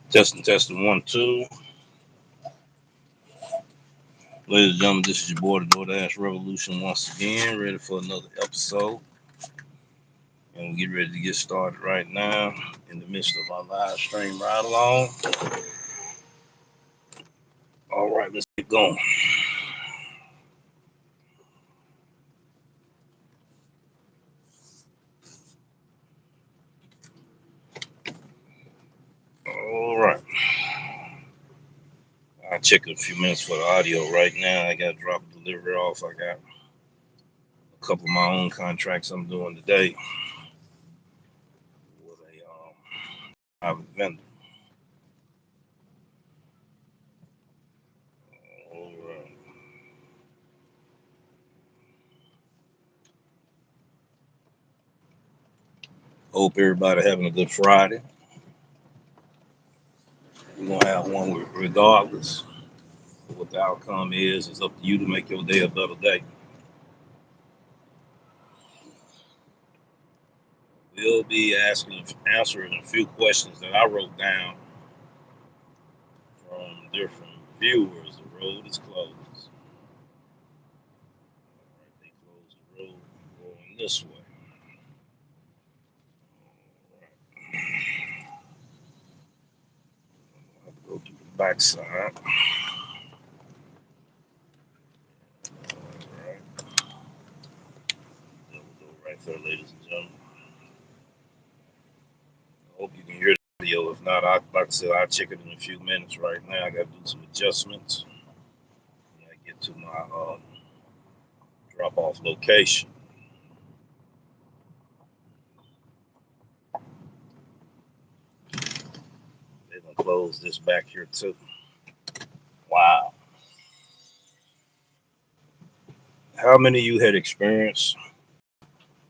Testing, 1, 2. Ladies and gentlemen, this is your boy, the Doordash Revolution, once again, ready for another episode. And we get ready to get started right now in the midst of our live stream ride along. All right, let's get going. All right. I'll check in a few minutes for the audio right now. I got to drop the delivery off. I got a couple of my own contracts I'm doing today with a private vendor. All right. Hope everybody having a good Friday. We're going to have one regardless of what the outcome is. It's up to you to make your day a better day. We'll be answering a few questions that I wrote down from different viewers. The road is closed. All right, they closed the road going this way. All right. I'll have to go to the back side. All right. There we go right there, ladies and gentlemen. I hope you can hear the video. If not, like I said, I'll check it in a few minutes. Right now, I got to do some adjustments when I get to my drop-off location. They're gonna close this back here too. Wow. How many of you had experienced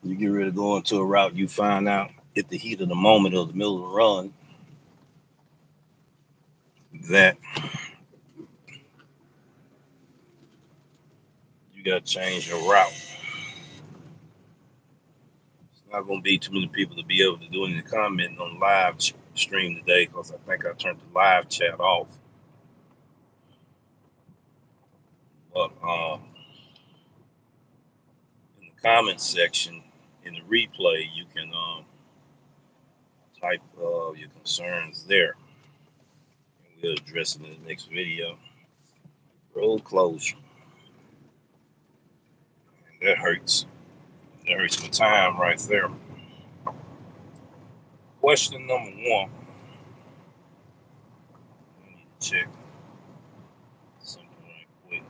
you get ready to go into a route, you find out at the heat of the moment or the middle of the run that you got to change your route? It's not going to be too many people to be able to do any commenting on live stream today because I think I turned the live chat off. But in the comments section, in the replay, you can type your concerns there. And we'll address it in the next video. Road closure. And that hurts. That hurts my time right there. Question number 1. I need to check something right quick.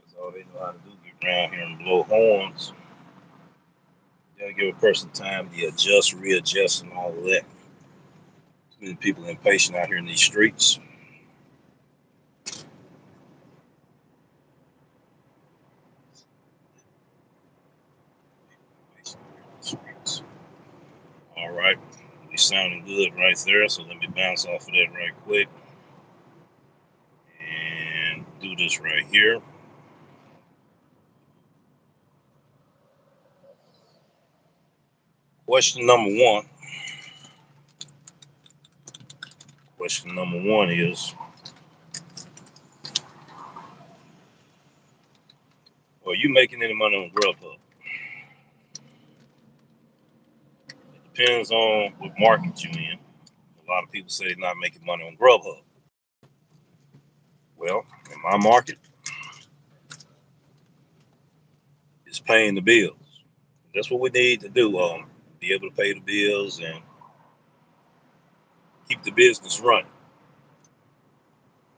That's all they know how to do, get around here and blow horns. You gotta give a person time to adjust, readjust, and all of that. Too many people impatient out here in these streets. All right, we sounding good right there. So let me bounce off of that right quick and do this right here. Question number 1. Question number 1 is: are you making any money on Grubhub? It depends on what market you're in. A lot of people say they're not making money on Grubhub. Well, in my market, it's paying the bills. That's what we need to do. Be able to pay the bills and keep the business running.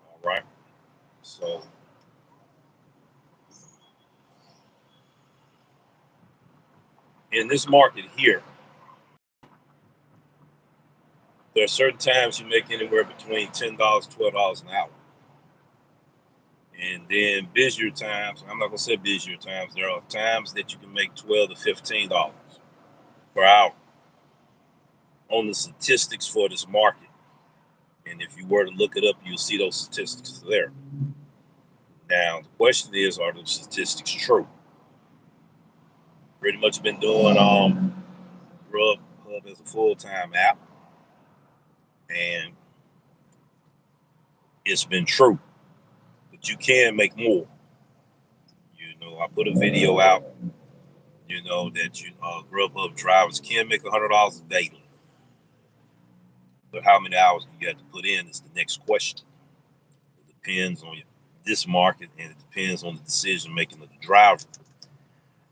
All right. So in this market here, there are certain times you make anywhere between $10, $12 an hour. And then busier times, I'm not gonna say busier times, there are times that you can make $12 to $15 per hour on the statistics for this market. And if you were to look it up, you'll see those statistics there. Now, the question is, are those statistics true? Pretty much been doing Grubhub as a full-time app, and it's been true. But you can make more. I put a video out, that Grubhub drivers can make $100 a day. But how many hours you got to put in is the next question. It depends on this market, and it depends on the decision making of the driver.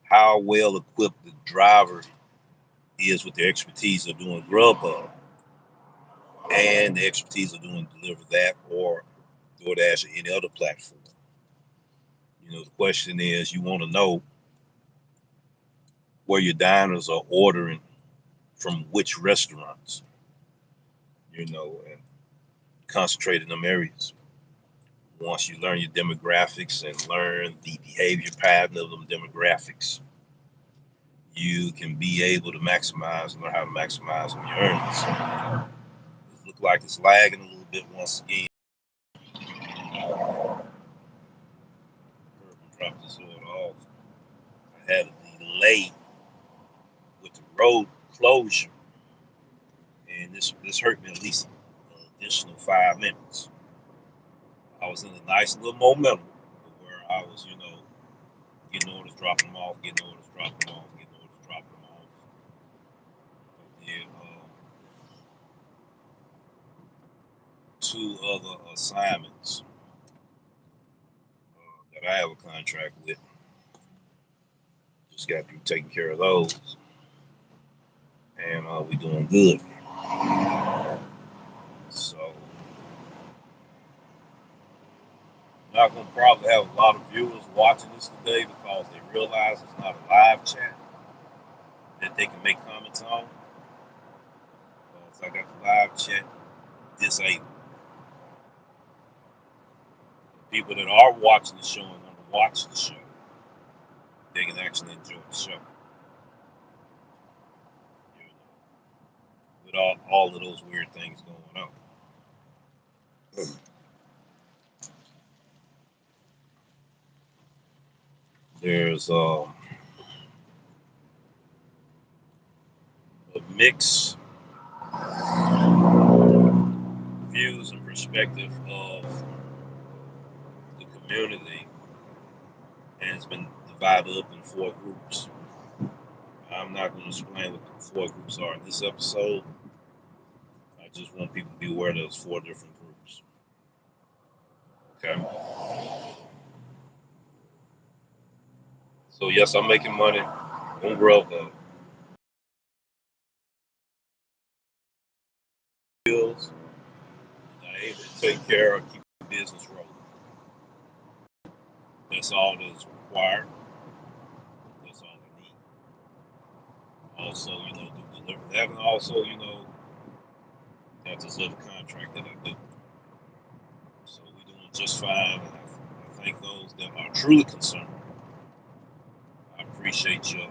How well equipped the driver is with the expertise of doing Grubhub and the expertise of doing Deliver That or DoorDash or any other platform. The question is, you want to know where your diners are ordering from which restaurants, and concentrate in them areas. Once you learn your demographics and learn the behavior pattern of them demographics, you can be able to learn how to maximize on your earnings. It looks like it's lagging a little bit once again. Drop this order off. I had a delay with the road closure, and this hurt me at least an additional 5 minutes. I was in a nice little momentum where I was, getting orders, dropping them off, getting orders, dropping them off, getting orders, dropping them off. I did 2 other assignments that I have a contract with. Just got through taking care of those, and we're doing good. So I'm not going to probably have a lot of viewers watching this today because they realize it's not a live chat that they can make comments on. So I got the live chat disabled. People that are watching the show and want to watch the show, they can actually enjoy the show. With all of those weird things going on. There's a mix views and perspective of the community, and it's been divided up in 4 groups. I'm not going to explain what the 4 groups are in this episode. I just want people to be aware there's 4 different groups. Okay. So yes, I'm making money on Grubhub. Bills, and I'm able to take care of, keep the business rolling. That's all that's required. That's all I need. Also, do Deliver That, and also, got this other contract that I do. So we're doing just fine. And I thank those that are truly concerned. I appreciate your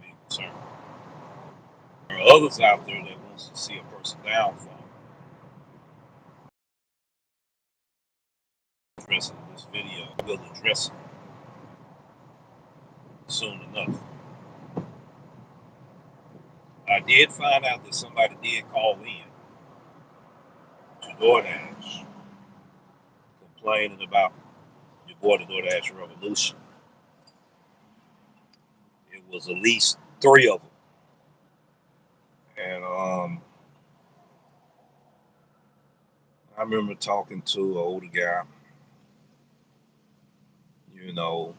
being concerned. There are others out there that wants to see a person downfall. Addressing this video, we'll address it soon enough. I did find out that somebody did call in to Doordash complaining about your boy, the Doordash Revolution. It was at least 3 of them. And I remember talking to an older guy, a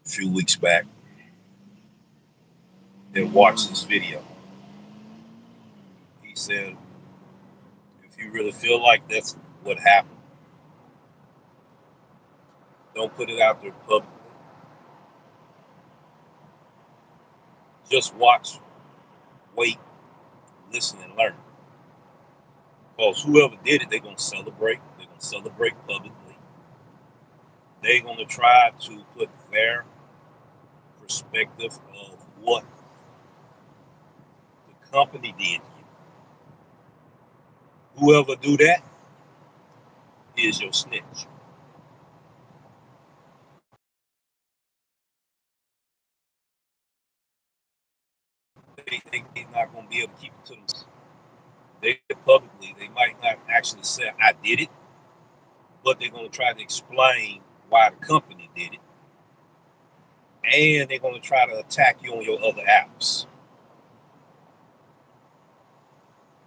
few weeks back that watched this video. He said, if you really feel like that's what happened, don't put it out there publicly. Just watch, wait, listen, and learn. Because whoever did it, they're gonna celebrate. They're gonna celebrate publicly. They're gonna try to put their perspective of what the company did. Whoever do that is your snitch. They're not gonna be able to keep it to themselves. They publicly, they might not actually say I did it, but they're gonna try to explain why the company did it, and they're gonna try to attack you on your other apps.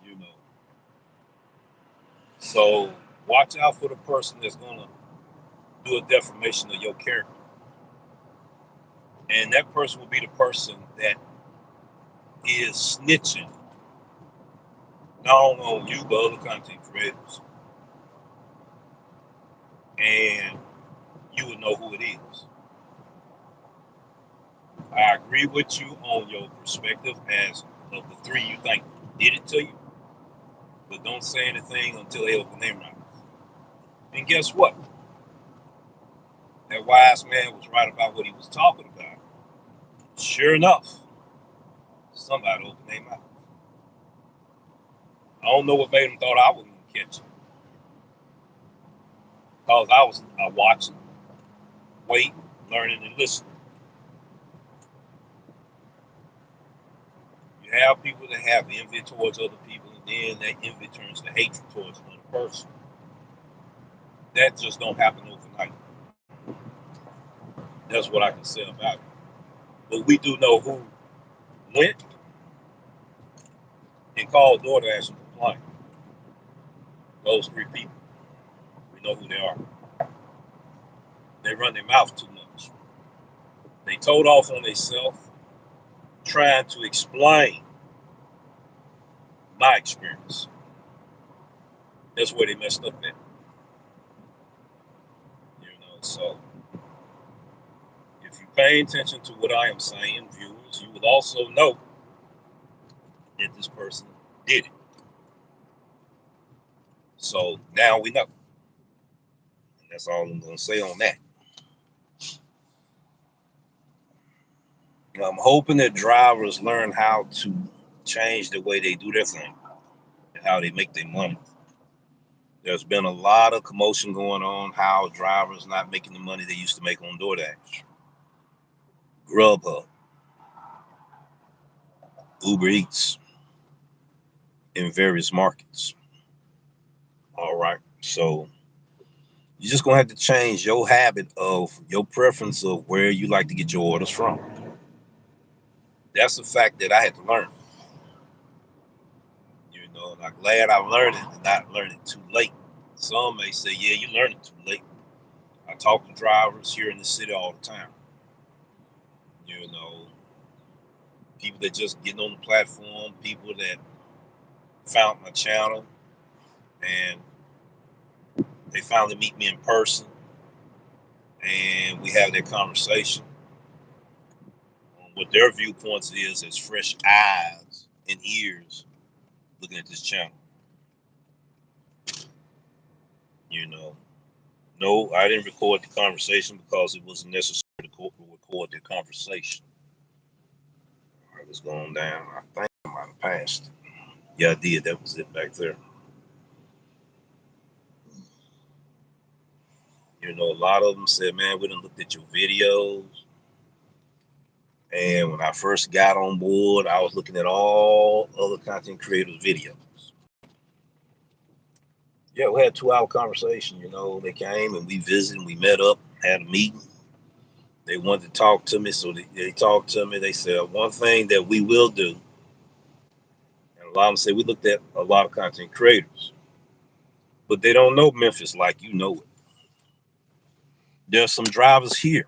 You know, so watch out for the person that's gonna do a defamation of your character, and that person will be the person that is snitching not only on you but other content creators, and you would know who it is. I agree with you on your perspective as of the three you think did it to you, but don't say anything until they open their mouth. And guess what? That wise man was right about what he was talking about. Sure enough, somebody opened their mouth. I don't know what made him thought I wouldn't catch it. Because I was watching, waiting, learning, and listening. You have people that have envy towards other people, and then that envy turns to hatred towards another person. That just don't happen overnight. That's what I can say about it. But we do know who went and called Doordash and complained. Those three people. We know who they are. They run their mouth too much. They told off on themselves, trying to explain my experience. That's where they messed up at. So if you pay attention to what I am saying, viewers, you will also know that this person did it. So now we know. And that's all I'm going to say on that. I'm hoping that drivers learn how to change the way they do their thing and how they make their money. There's been a lot of commotion going on how drivers not making the money they used to make on DoorDash, Grubhub, Uber Eats in various markets. All right. So you're just going to have to change your habit of your preference of where you like to get your orders from. That's a fact that I had to learn. And I'm glad I learned it and not learn it too late. Some may say, yeah, you learned it too late. I talk to drivers here in the city all the time. People that just getting on the platform, people that found my channel and they finally meet me in person and we have that conversation on what their viewpoints is as fresh eyes and ears looking at this channel. No, I didn't record the conversation because it wasn't necessary to record the conversation. All right, let's go on down. I think I might have passed it. Yeah, I did. That was it back there. A lot of them said, man, we done looked at your videos. And when I first got on board, I was looking at all other content creators' videos. Yeah, we had a 2-hour conversation. They came and we visited and we met up, had a meeting. They wanted to talk to me, so they talked to me. They said, one thing that we will do, and a lot of them say we looked at a lot of content creators, but they don't know Memphis like you know it. There's some drivers here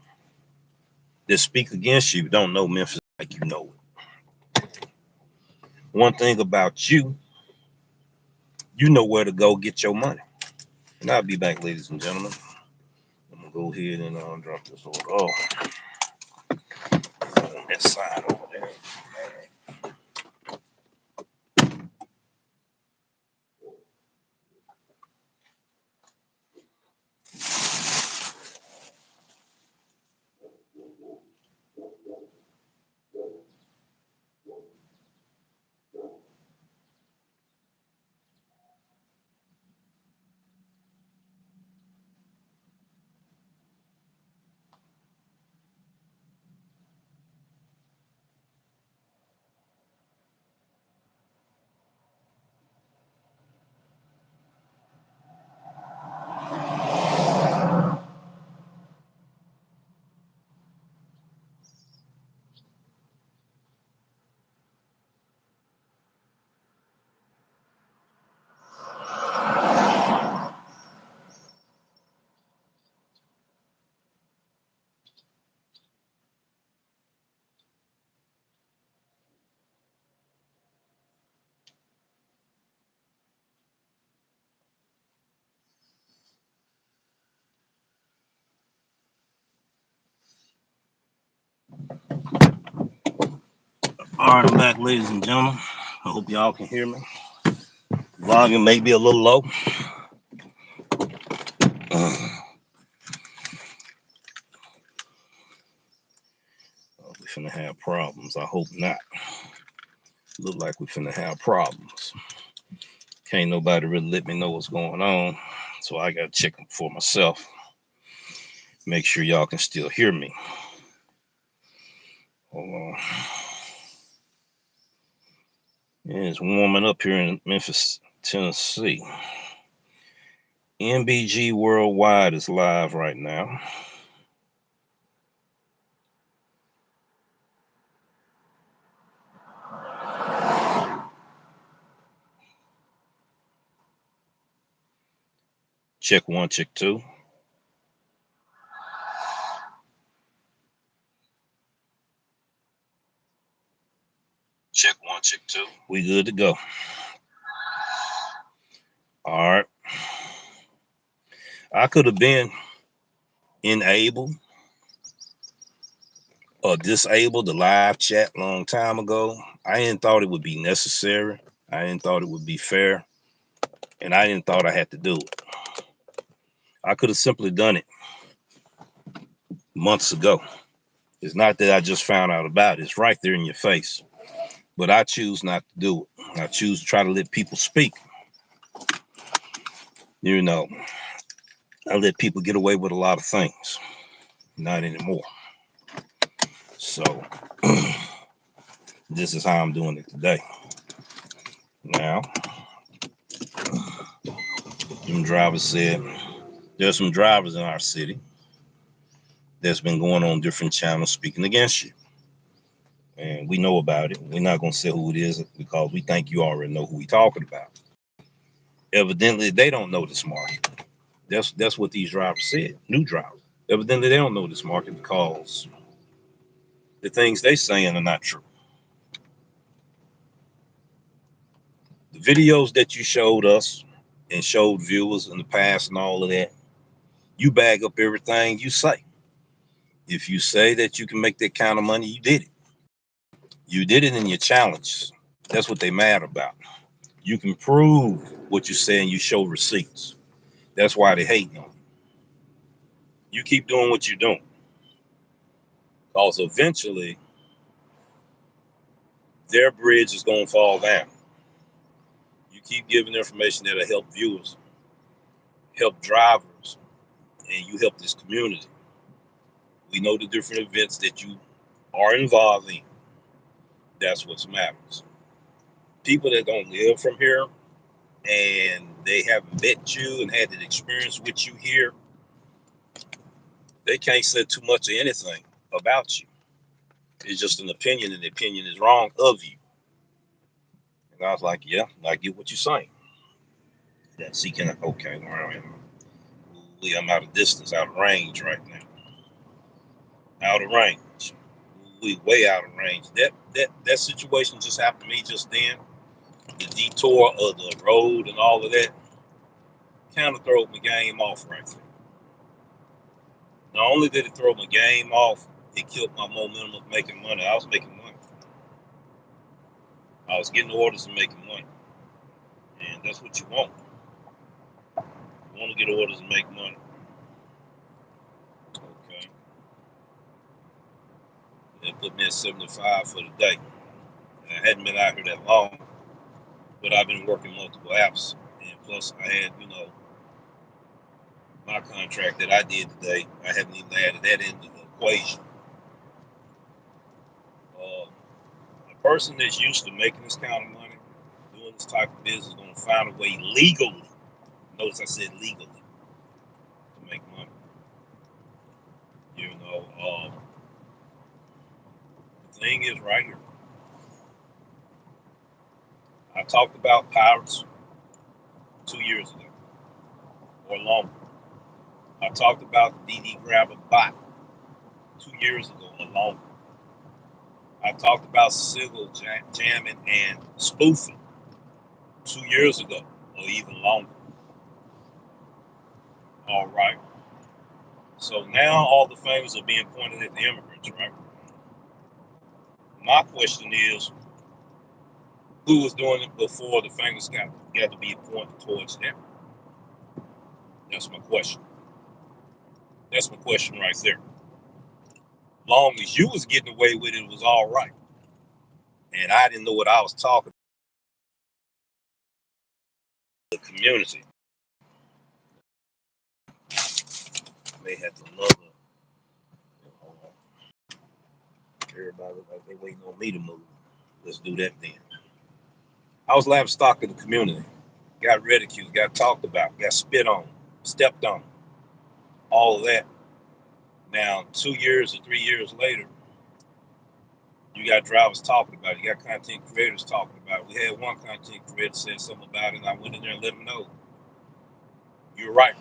that speak against you, don't know Memphis like you know it. One thing about you, you know where to go get your money. And I'll be back, ladies and gentlemen. I'm gonna go ahead and drop this order off on that side over there. All right, I'm back, ladies and gentlemen. I hope y'all can hear me. Volume may be a little low. We finna have problems. I hope not. Look like we finna have problems. Can't nobody really let me know what's going on, so I gotta check them for myself. Make sure y'all can still hear me. Hold on. Yeah, it's warming up here in Memphis, Tennessee. MBG Worldwide is live right now. Check 1, check 2. Check 1, check 2. We good to go. All right. I could have been enabled or disabled the live chat long time ago. I didn't thought it would be necessary. I didn't thought it would be fair. And I didn't thought I had to do it. I could have simply done it months ago. It's not that I just found out about it. It's right there in your face. But I choose not to do it. I choose to try to let people speak. You know, I let people get away with a lot of things. Not anymore. So this is how I'm doing it today. Now, them drivers said there's some drivers in our city that's been going on different channels speaking against you. And we know about it. We're not going to say who it is because we think you already know who we're talking about. Evidently, they don't know this market. That's what these drivers said, new drivers. Evidently, they don't know this market because the things they saying are not true. The videos that you showed us and showed viewers in the past and all of that, you bag up everything you say. If you say that you can make that kind of money, you did it. You did it in your challenges. That's what they mad about. You can prove what you say and you show receipts. That's why they hate you. You keep doing what you're doing. Because eventually, their bridge is going to fall down. You keep giving information that'll help viewers, help drivers, and you help this community. We know the different events that you are involved in. That's what matters. People that don't live from here and they haven't met you and had an experience with you here, they can't say too much of anything about you. It's just an opinion, and the opinion is wrong of you. And I was like, yeah, I get what you're saying. That seeking, okay, I'm out of distance, out of range right now. Out of range. We way out of range. That situation just happened to me just then. The detour of the road and all of that kind of throw my game off right there. Not only did it throw my game off, it killed my momentum of making money. I was making money. I was getting orders and making money. And that's what you want. You want to get orders and make money. Okay. They put me at 75 for the day. And I hadn't been out here that long, but I've been working multiple apps. And plus, I had, my contract that I did today. I haven't even added that into the equation. A person that's used to making this kind of money, doing this type of business, is going to find a way legally. Notice I said legally to make money. The thing is right here. I talked about pirates 2 years ago or longer. I talked about the DD Grabber bot 2 years ago or longer. I talked about signal jamming and spoofing 2 years ago or even longer. All right. So now all the fingers are being pointed at the immigrants, right? My question is, Who was doing it before the fingers got to be pointed towards them? That's my question. That's my question right there. Long as you was getting away with it, it was all right. And I didn't know what I was talking about. The community. I may have to another. Hold on. Everybody look like they waiting on me to move. Let's do that then. I was livestock in the community. Got ridiculed, got talked about, got spit on, stepped on, all of that. Now, 2 years or 3 years later, you got drivers talking about it. You got content creators talking about it. We had one content creator say something about it, and I went in there and let him know. You're right.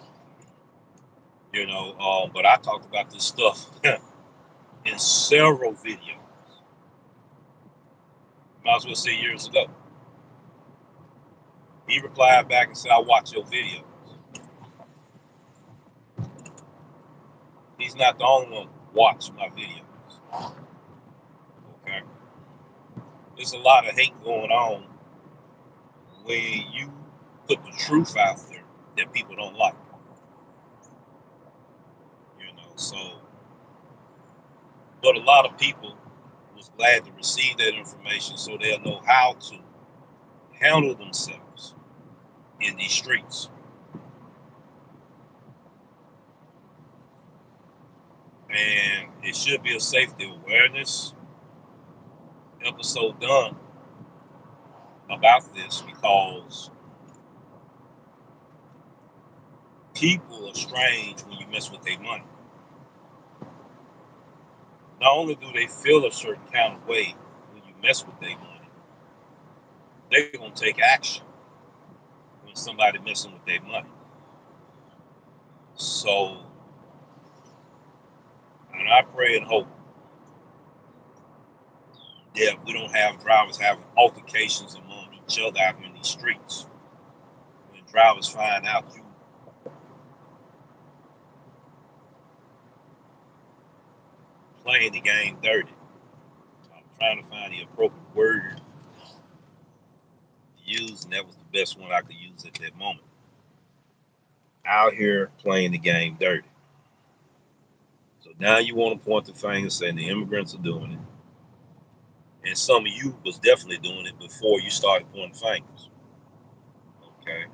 But I talked about this stuff in several videos. Might as well say years ago. He replied back and said, I watch your videos. He's not the only one who watched my videos. Okay? There's a lot of hate going on when you put the truth out there that people don't like. So, but a lot of people was glad to receive that information so they'll know how to handle themselves in these streets. And it should be a safety awareness episode done about this because people are strange when you mess with their money. Not only do they feel a certain kind of way when you mess with their money, they're going to take action when somebody messing with their money. So, and I pray and hope that we don't have drivers having altercations among each other out in these streets. When drivers find out you playing the game dirty. I'm trying to find the appropriate word to use, and that was the best one I could use at that moment. Out here playing the game dirty. So now you want to point the finger saying the immigrants are doing it. And some of you was definitely doing it before you started pointing fingers. Okay.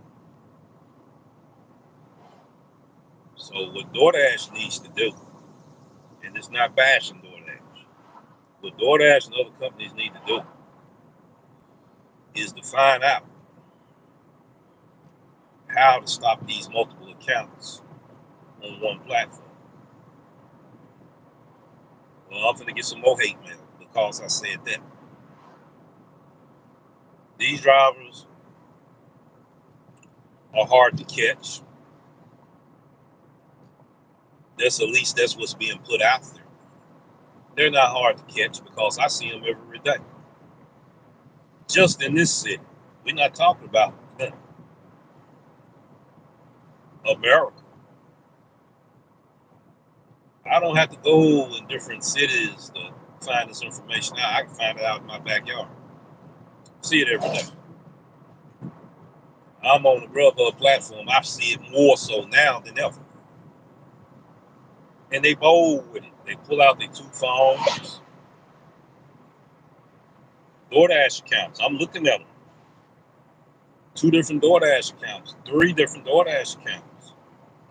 So what Doordash needs to do, and it's not bashing Doordash, what Doordash and other companies need to do is to find out how to stop these multiple accounts on one platform. Well, I'm going to get some more hate mail because I said that. These drivers are hard to catch. At least that's what's being put out there. They're not hard to catch because I see them every day. Just in this city. We're not talking about America. I don't have to go in different cities to find this information out. I can find it out in my backyard. See it every day. I'm on the Grubhub platform. I see it more so now than ever. And they bold with it. They pull out their 2 phones. Doordash accounts. I'm looking at them. 2 different Doordash accounts. 3 different Doordash accounts.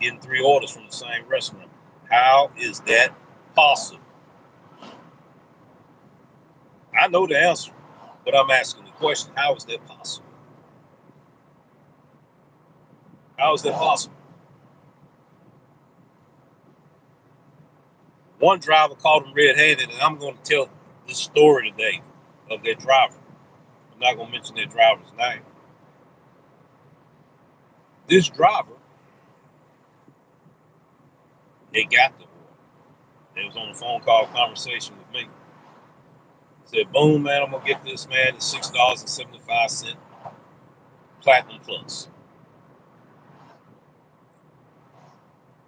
Getting 3 orders from the same restaurant. How is that possible? I know the answer, but I'm asking the question, how is that possible? How is that possible? One driver caught him red-handed, and I'm going to tell this story today of that driver. I'm not going to mention that driver's name. This driver, they got the order. They was on a phone call conversation with me. Said, boom, man, I'm going to get this, man, at $6.75 Platinum Plus.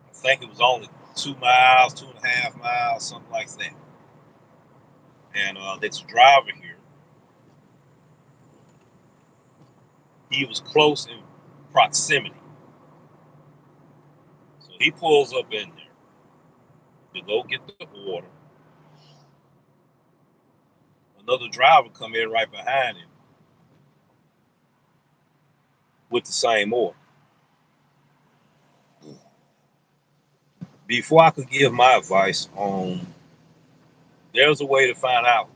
I think it was only 2 miles, 2.5 miles, something like that. And there's a driver here He was close in proximity. So he pulls up in there to go get the order. Another driver come in right behind him with the same order. Before I could give my advice on, there's a way to find out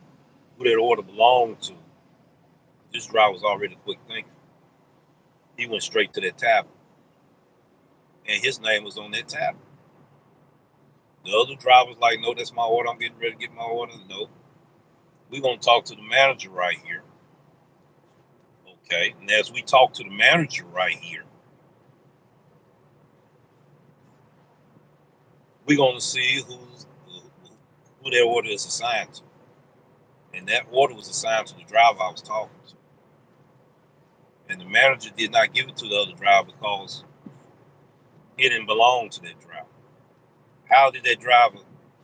who that order belonged to. This driver was already a quick thinker. He went straight to that tablet, and his name was on that tablet. The other driver was like, no, that's my order. I'm getting ready to get my order. No, we're going to talk to the manager right here. Okay, and as we talk to the manager right here, we're going to see who their order is assigned to. And that order was assigned to the driver I was talking to. And the manager did not give it to the other driver because it didn't belong to that driver. How did that driver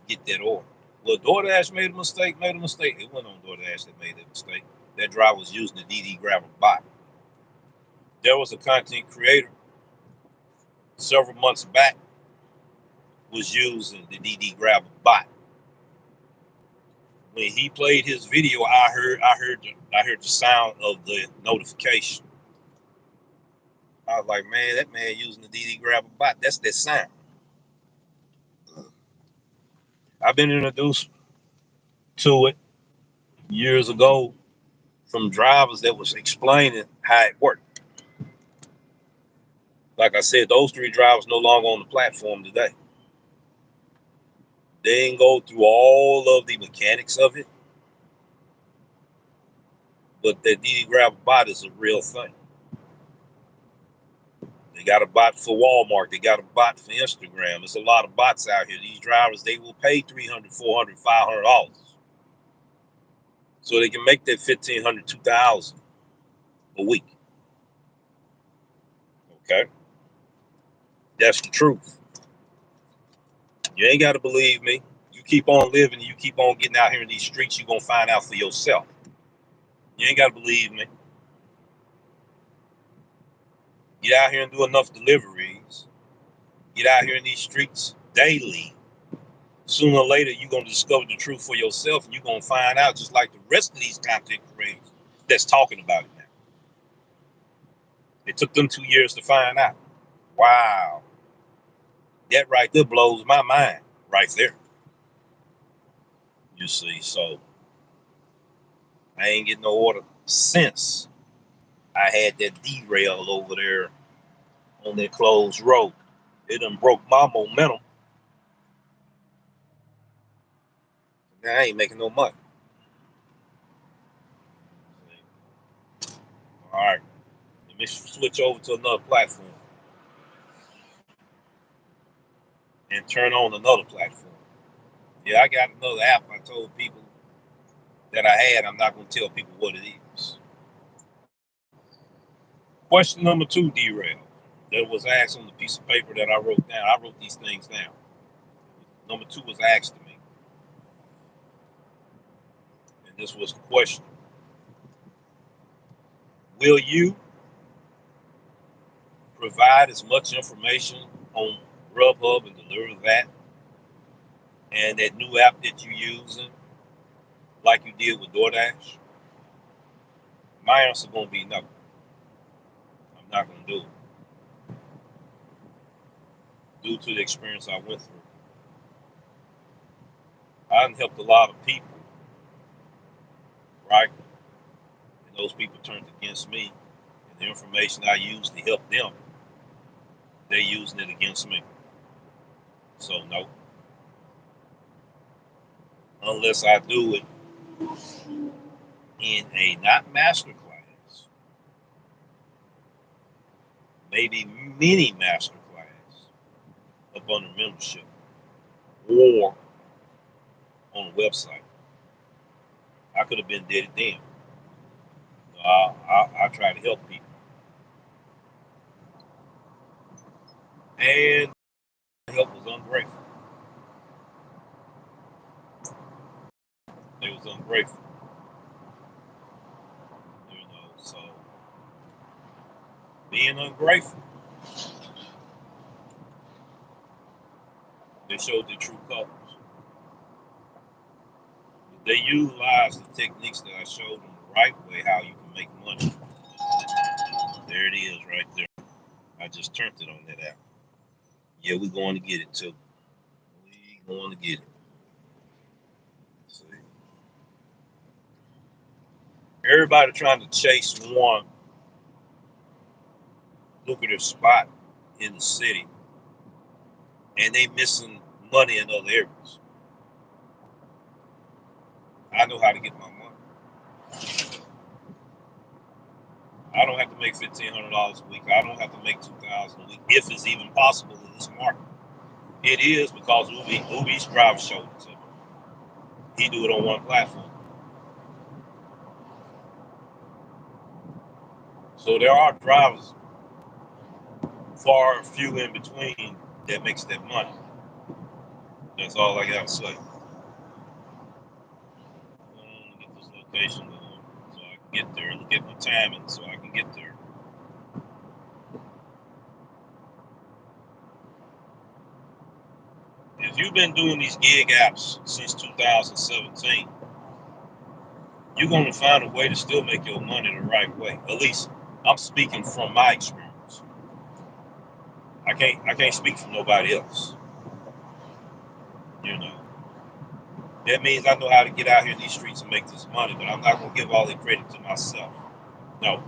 get that order? Well, Doordash made a mistake. It wasn't on Doordash that made that mistake. That driver was using the DD Grabber bot. There was a content creator several months back was using the DD Grabber bot. When he played his video, I heard the sound of the notification. I was like, man, that man using the DD Grabber bot. That's that sound. I've been introduced to it years ago from drivers that was explaining how it worked. Like I said, those three drivers no longer on the platform today. They didn't go through all of the mechanics of it, but that DD Grabber bot is a real thing. They got a bot for Walmart. They got a bot for Instagram. There's a lot of bots out here. These drivers, they will pay $300, $400, $500 so they can make that $1,500, $2,000 a week. Okay, that's the truth. You ain't got to believe me. You keep on living. You keep on getting out here in these streets. You're gonna find out for yourself. You ain't got to believe me. Get out here and do enough deliveries. Get out here in these streets daily. Sooner or later, you're going to discover the truth for yourself, and you're going to find out, just like the rest of these content creators that's talking about it now. It took them 2 years to find out. Wow. That right there blows my mind right there. You see, so I ain't getting no order since I had that derail over there on that closed road. It done broke my momentum. Now I ain't making no money. All right. Let me switch over to another platform and turn on another platform. Yeah, I got another app I told people that I had. I'm not going to tell people what it is. Question number 2, derail, that was asked on the piece of paper that I wrote down. I wrote these things down. Number 2 was asked to me. And this was the question. Will you provide as much information on Grubhub and deliver that and that new app that you're using like you did with Doordash? My answer is going to be no. I'm not going to do it. Due to the experience I went through. I done helped a lot of people, right? And those people turned against me. And the information I used to help them, they're using it against me. So no. Unless I do it in a not master class, maybe mini master class up under membership or on a website. I could have been dead and then. I try to help people. And help was ungrateful. They was ungrateful. You know, so being ungrateful. They showed their true colors. If they utilize the techniques that I showed them the right way, how you can make money. There it is right there. I just turned it on that app. Yeah, we're going to get it too. We're going to get it. See? Everybody trying to chase one lucrative spot in the city, and they missing money in other areas. I know how to get my money. I don't have to make $1,500 a week. I don't have to make $2,000 a week, if it's even possible in this market. It is because Ubi's driver showed it to me. He do it on one platform. So there are drivers, far few in between, that makes that money. That's all I gotta say. I'm gonna get this location going so I can get there. Look at my timing so I can get there. If you've been doing these gig apps since 2017, you're going to find a way to still make your money the right way. At least I'm speaking from my experience. I can't speak for nobody else. You know, that means I know how to get out here in these streets and make this money, but I'm not going to give all the credit to myself. No.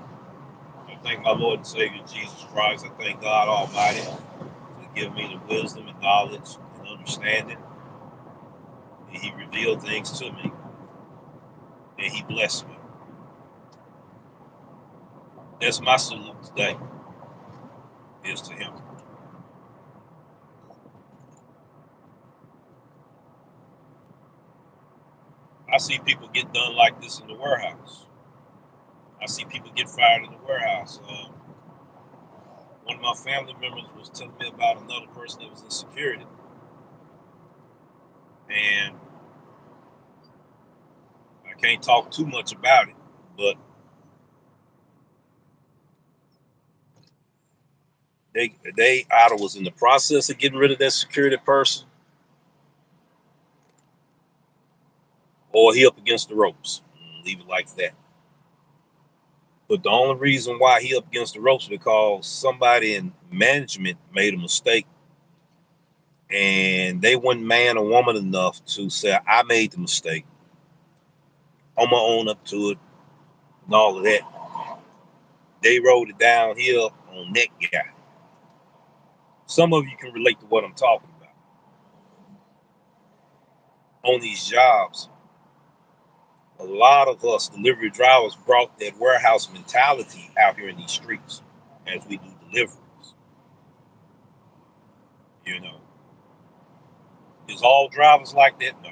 I thank my Lord and Savior Jesus Christ. I thank God Almighty for giving me the wisdom and knowledge and understanding. And He revealed things to me, and He blessed me. That's my salute today, is to Him. I see people get done like this in the warehouse. I see people get fired in the warehouse. One of my family members was telling me about another person that was in security. And I can't talk too much about it, but they either was in the process of getting rid of that security person, or he up against the ropes. Leave it like that. But the only reason why he up against the ropes is because somebody in management made a mistake, and they weren't man or woman enough to say, I made the mistake, I'm gonna own up to it, and all of that. They rolled it downhill on that guy. Some of you can relate to what I'm talking about. On these jobs, a lot of us delivery drivers brought that warehouse mentality out here in these streets as we do deliveries. You know, is all drivers like that? No.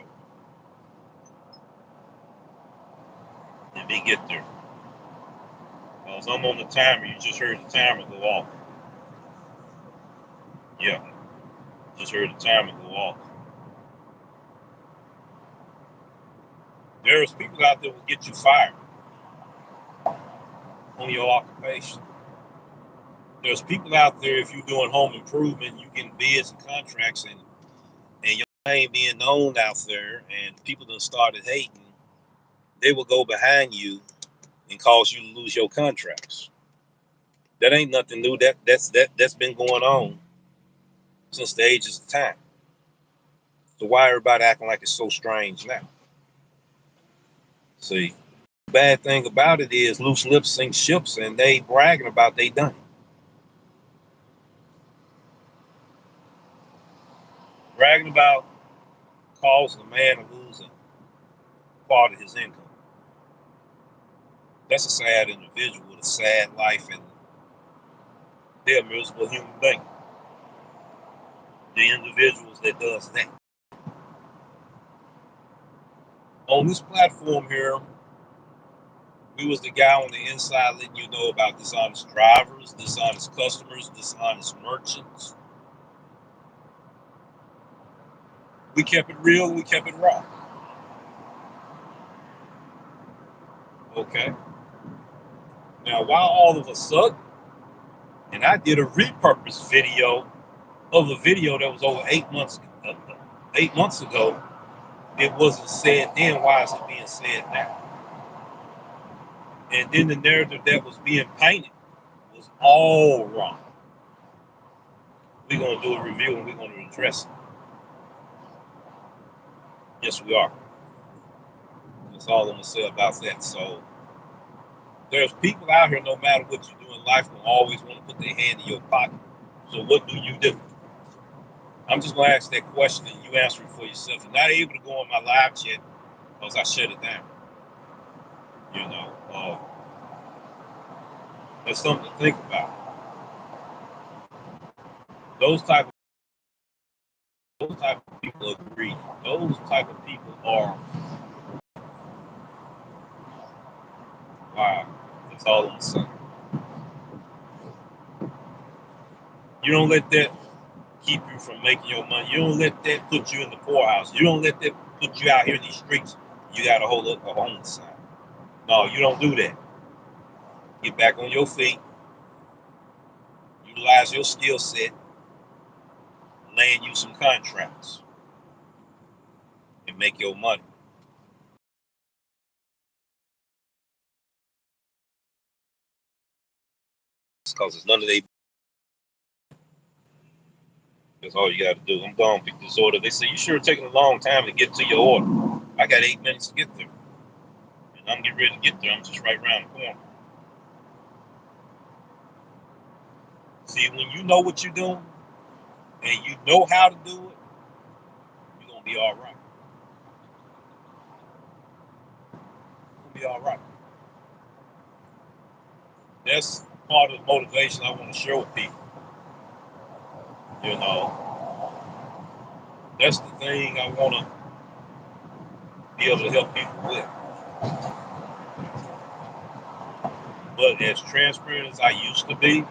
Let me get there. Because I'm on the timer. You just heard the timer go off. Yeah, just heard the timer go off. There's people out there who will get you fired on your occupation. There's people out there, if you're doing home improvement, you get bids and contracts, and your name being known out there, and people that started hating, they will go behind you and cause you to lose your contracts. That ain't nothing new. That's been going on since the ages of time. So why everybody acting like it's so strange now? See, the bad thing about it is loose lips sink ships, and they bragging about they done it. Bragging about causing a man to lose a part of his income. That's a sad individual with a sad life, and they're a miserable human being. The individuals that does that. On this platform here, we was the guy on the inside letting you know about dishonest drivers, dishonest customers, dishonest merchants. We kept it real, we kept it raw. Okay. Now, why all of a sudden And I did a repurpose video of a video that was over 8 months ago. It wasn't said then. Why is it being said now? And then the narrative that was being painted was all wrong. We're going to do a review and we're going to address it. Yes, we are. That's all I'm going to say about that. So there's people out here, no matter what you do in life, will always want to put their hand in your pocket. So what do you do? I'm just going to ask that question and you answer it for yourself. You're not able to go on my live chat because I shut it down. You know, that's something to think about. Those type of people agree. Those type of people are wow. That's all I'm saying. You don't let that keep you from making your money. You don't let that put you in the poorhouse. You don't let that put you out here in these streets. You got to hold up a homeless sign. No, you don't do that. Get back on your feet. Utilize your skill set. Land you some contracts. And make your money. Because it's none of they. That's all you got to do. I'm going to pick this order. They say, you sure taking a long time to get to your order. I got 8 minutes to get there. And I'm getting ready to get there. I'm just right around the corner. See, when you know what you're doing and you know how to do it, you're going to be all right. You're going to be all right. That's part of the motivation I want to share with people. You know, that's the thing I want to be able to help people with. But as transparent as I used to be,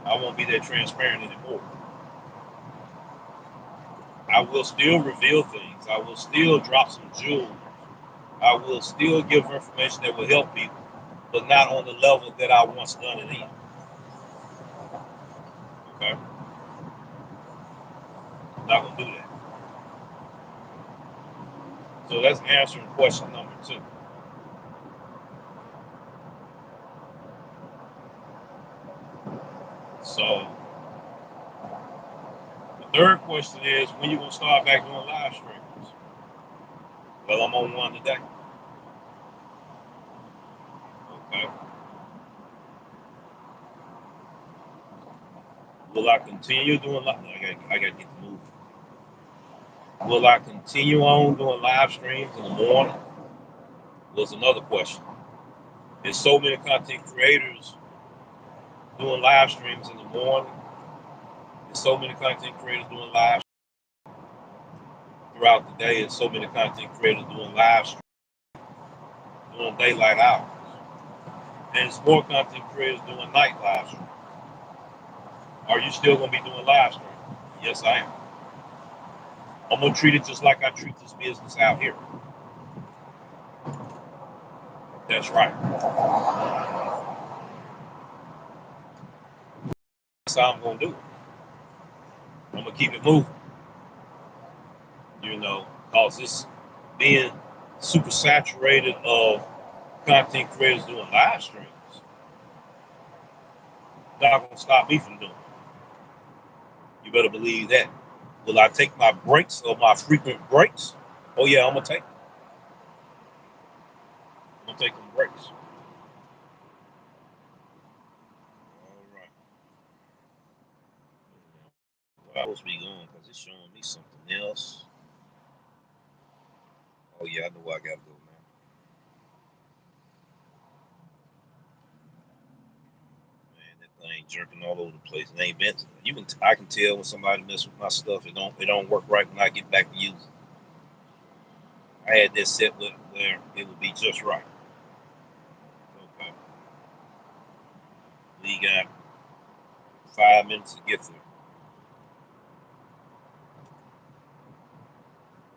I won't be that transparent anymore. I will still reveal things. I will still drop some jewels. I will still give information that will help people, but not on the level that I once done it in. Okay? I'm not going to do that. So that's answering question number 2. So the third question is, when you going to start back doing live streams? Well, I'm on one today. Okay. Will I continue doing live? I got to get the move. Will I continue on doing live streams in the morning? Was another question. There's so many content creators doing live streams in the morning. There's so many content creators doing live throughout the day. There's so many content creators doing live streams during daylight hours. And there's more content creators doing night live streams. Are you still going to be doing live streams? Yes, I am. I'm going to treat it just like I treat this business out here. That's right. That's how I'm going to do it. I'm going to keep it moving. You know, because it's being super saturated of content creators doing live streams. Not going to stop me from doing it. You better believe that. Will I take my breaks or my frequent breaks? Oh, yeah, I'm going to take them. I'm going to take them breaks. All right. Well, I supposed to be going because it's showing me something else. Oh, yeah, I know where I got to go now. Man, that thing jerking all over the place. It ain't meant to. I can tell when somebody messes with my stuff. It don't work right when I get back to using it. I had that set where it would be just right. Okay. We got 5 minutes to get there.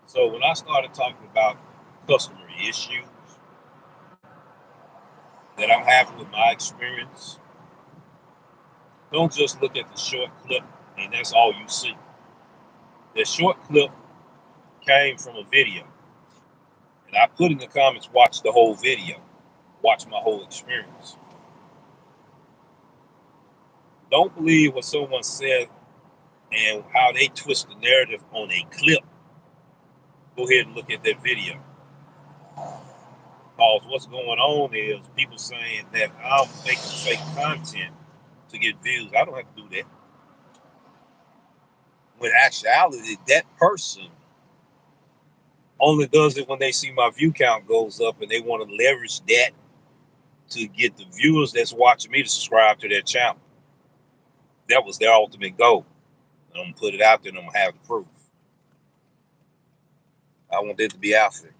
So when I started talking about customer issues that I'm having with my experience, Don't just look at the short clip and that's all you see. The short clip came from a video. And I put in the comments, watch the whole video. Watch my whole experience. Don't believe what someone said and how they twist the narrative on a clip. Go ahead and look at that video. Because what's going on is people saying that I'm making fake content to get views. I don't have to do that. When actuality, that person only does it when they see my view count goes up and they want to leverage that to get the viewers that's watching me to subscribe to their channel. That was their ultimate goal. And I'm going to put it out there and I'm going to have the proof. I want that to be out there.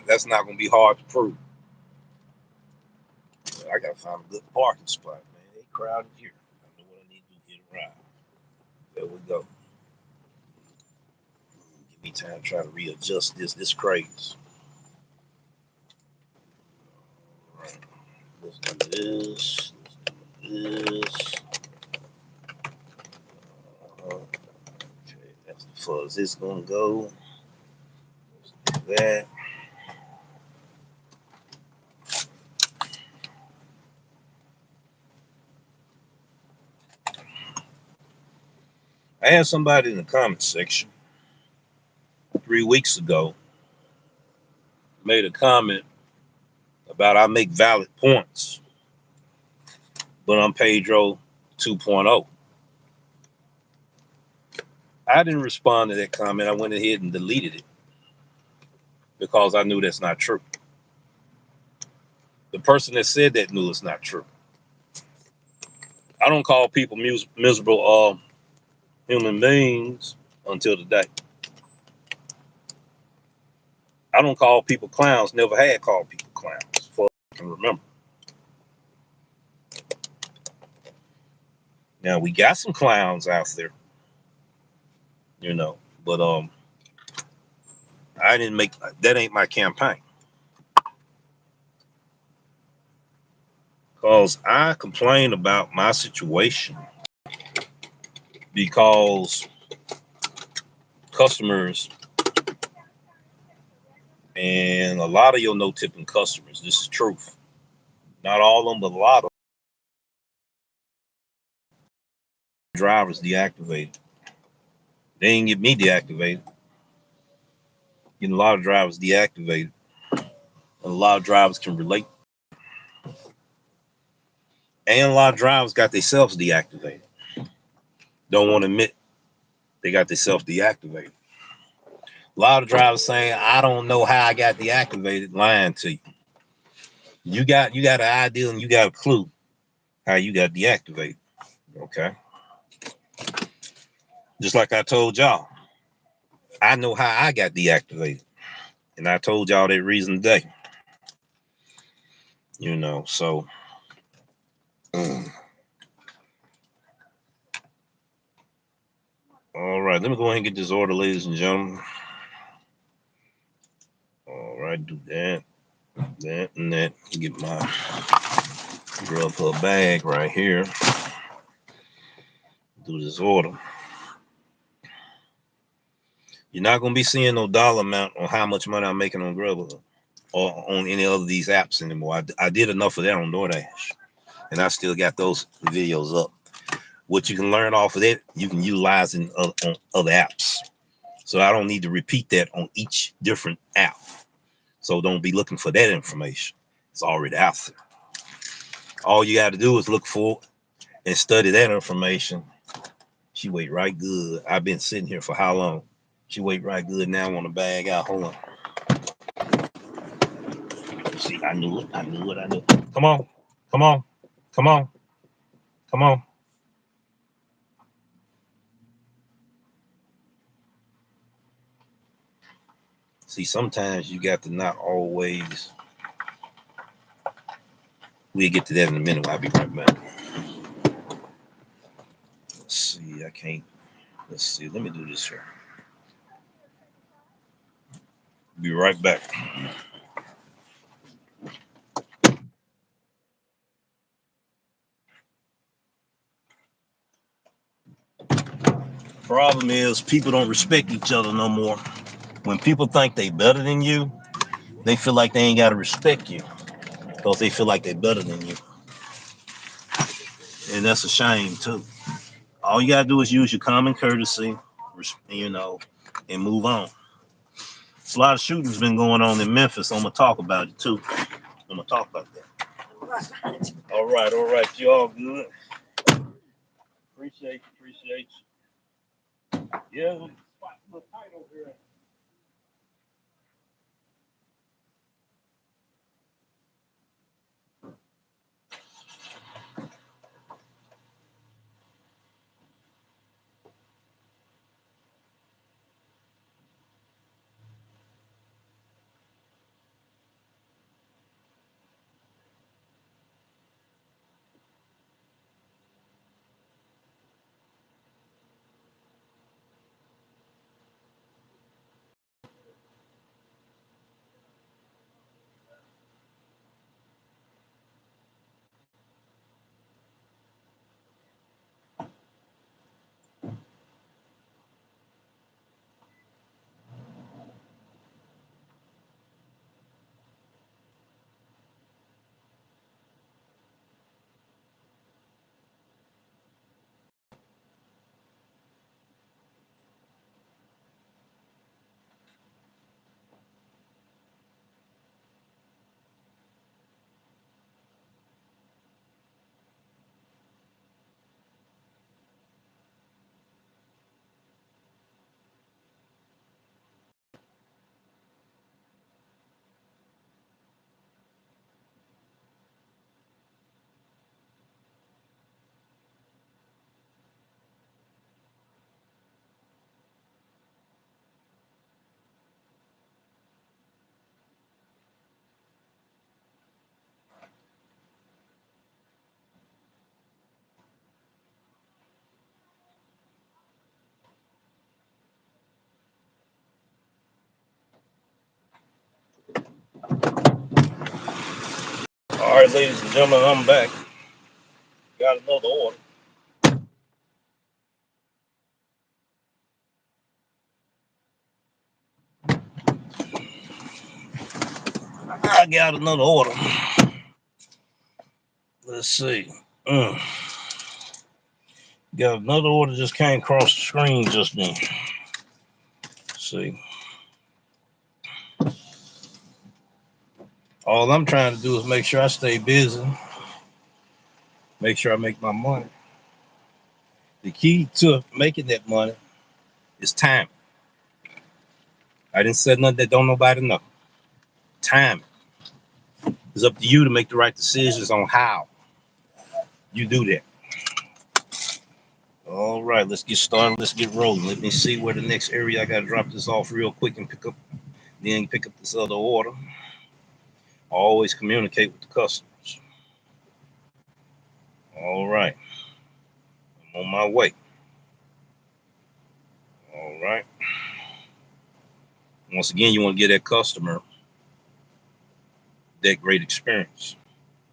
That's not going to be hard to prove. I got to find a good parking spot, man. They crowded here. I know what I need to do to get around. There we go. Give me time to try to readjust this. This craze. All right. Let's do this. Let's do this. Okay, that's the fuzz. It's going to go. Let's do that. I had somebody in the comment section 3 weeks ago made a comment about I make valid points, but I'm Pedro 2.0. I didn't respond to that comment. I went ahead and deleted it because I knew that's not true. The person that said that knew it's not true. I don't call people miserable human beings until today. I don't call people clowns. Never had called people clowns before I can remember. Now we got some clowns out there, you know, but I didn't make that. Ain't my campaign. Because I complain about my situation because customers and a lot of your no-tipping customers, this is truth. Not all of them, but a lot of drivers deactivated. They ain't get me deactivated. Getting a lot of drivers deactivated. A lot of drivers can relate. And a lot of drivers got themselves deactivated. Don't want to admit they got themselves deactivated. A lot of drivers saying, I don't know how I got deactivated, lying to you. You got an idea and you got a clue how you got deactivated. Okay. Just like I told y'all, I know how I got deactivated. And I told y'all that reason today. You know, so all right, let me go ahead and get this order, ladies and gentlemen. All right, do that, and that. Get my Grubhub bag right here. Do this order. You're not gonna be seeing no dollar amount on how much money I'm making on Grubhub or on any other of these apps anymore. I did enough of that on Doordash, and I still got those videos up. What you can learn off of that, you can utilize on other apps. So I don't need to repeat that on each different app. So don't be looking for that information. It's already out there. All you got to do is look for and study that information. She wait right good. I've been sitting here for how long? She wait right good. Now I want to bag out. Hold on. See, I knew it. I knew it. I knew it. Come on. Come on. Come on. Come on. See, sometimes you got to not always. We'll get to that in a minute. I'll be right back. Let's see. I can't. Let's see. Let me do this here. Be right back. Problem is, people don't respect each other no more. When people think they better than you, they feel like they ain't got to respect you because they feel like they're better than you. And that's a shame, too. All you got to do is use your common courtesy, and move on. A lot of shootings been going on in Memphis. I'm going to talk about it, too. I'm going to talk about that. All right. You all good? Appreciate you. Yeah. Look tight over here. All right, ladies and gentlemen, I'm back. Got another order. I got another order. Let's see. Got another order just came across the screen just then. Let's see. All I'm trying to do is make sure I stay busy. Make sure I make my money. The key to making that money is time. I didn't say nothing that don't nobody know. Time. It's up to you to make the right decisions on how you do that. All right, let's get started. Let's get rolling. Let me see where the next area I got to drop this off real quick and pick up this other order. Always communicate with the customers. All right. I'm on my way. All right. Once again, you want to give that customer that great experience.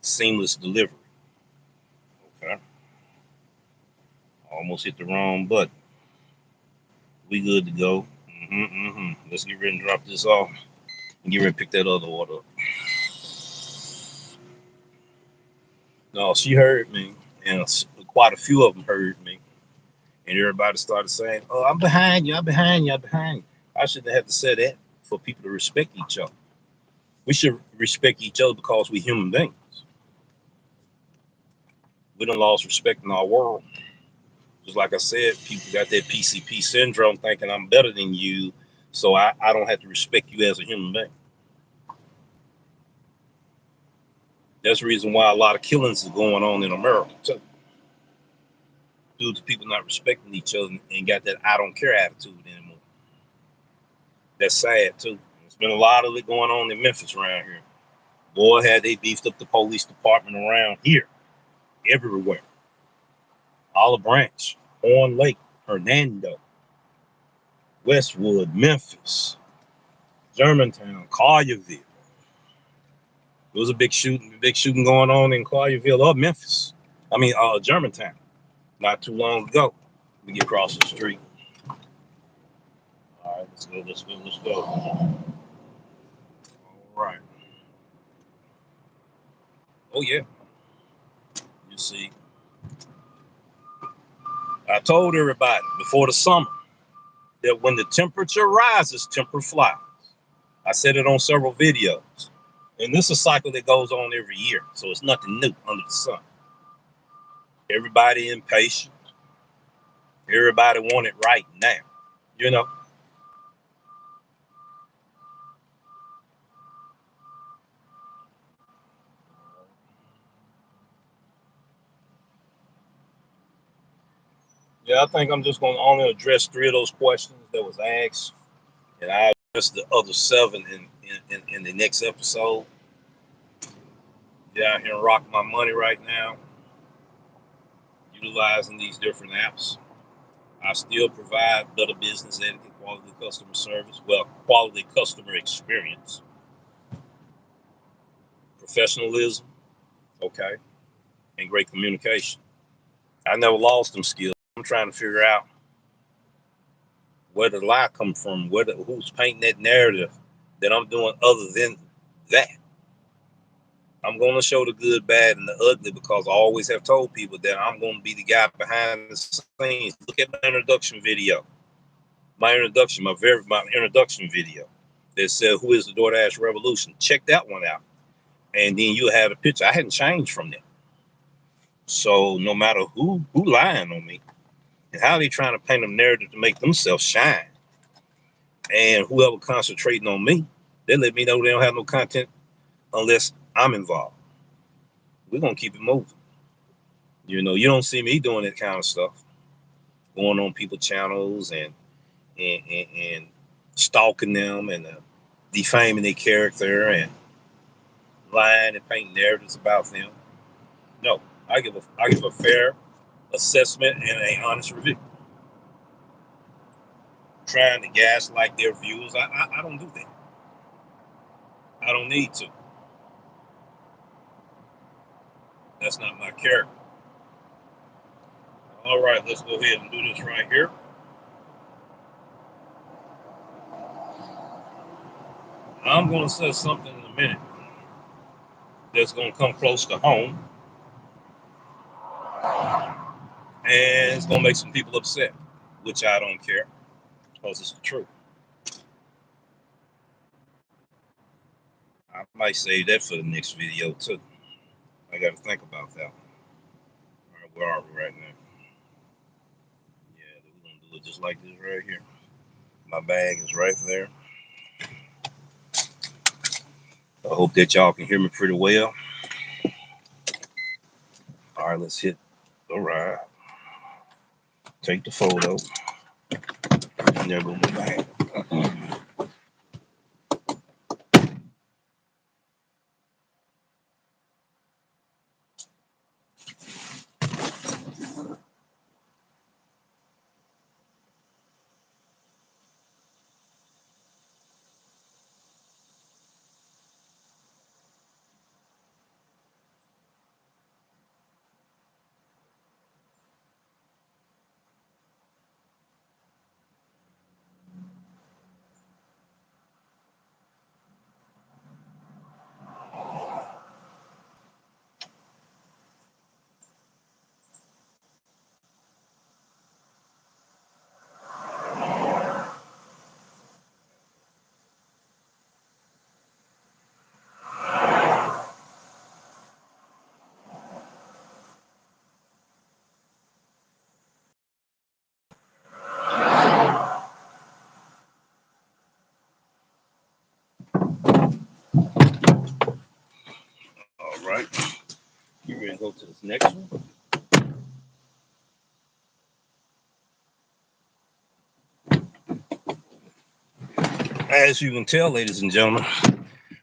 Seamless delivery. Okay. Almost hit the wrong button. We good to go. Let's get ready and drop this off and get ready to pick that other order up. No, she heard me, and quite a few of them heard me. And everybody started saying, "Oh, I'm behind you. I'm behind you. I'm behind you." I shouldn't have to say that for people to respect each other. We should respect each other because we're human beings. We done lost respect in our world. Just like I said, people got that PCP syndrome thinking I'm better than you, so I don't have to respect you as a human being. That's the reason why a lot of killings is going on in America, too. Due to people not respecting each other and got that I don't care attitude anymore. That's sad, too. There's been a lot of it going on in Memphis around here. Boy, had they beefed up the police department around here, everywhere. Olive Branch, Horn Lake, Hernando, Westwood, Memphis, Germantown, Collierville. There was a big shooting going on in Collierville or Memphis. Germantown, not too long ago. We get across the street. right, let's go, let's go, let's go. All right. Oh yeah. You see, I told everybody before the summer that when the temperature rises, temper flies. I said it on several videos. And this is a cycle that goes on every year. So it's nothing new under the sun. Everybody impatient. Everybody want it right now. You know? Yeah, I think I'm just going to only address 3 of those questions that was asked. And I'll address the other 7 in the next episode. Down here and rock my money right now, utilizing these different apps. I still provide better business etiquette, quality customer service, well, quality customer experience, professionalism, okay, and great communication. I never lost them skills. I'm trying to figure out where the lie come from, who's painting that narrative that I'm doing other than that. I'm going to show the good, bad, and the ugly because I always have told people that I'm going to be the guy behind the scenes. Look at my introduction video. My introduction video that said, "Who is the Doordash Revolution?" Check that one out, and then you'll have a picture. I hadn't changed from that. So no matter who lying on me and how they trying to paint a narrative to make themselves shine, and whoever concentrating on me, they let me know they don't have no content unless I'm involved. We're gonna keep it moving. You know, you don't see me doing that kind of stuff, going on people's channels and stalking them and defaming their character and lying and painting narratives about them. No, I give a fair assessment and an honest review. Trying to gaslight their views, I don't do that. I don't need to. That's not my character. All right, let's go ahead and do this right here. I'm going to say something in a minute that's going to come close to home, and it's going to make some people upset, which I don't care because it's the truth. I might save that for the next video too. I got to think about that one. All right, where are we right now? Yeah, we're going to do it just like this right here. My bag is right there. I hope that y'all can hear me pretty well. All right, let's hit the ride. Take the photo. And there go my bag. All right. You ready to go to this next one? As you can tell, ladies and gentlemen,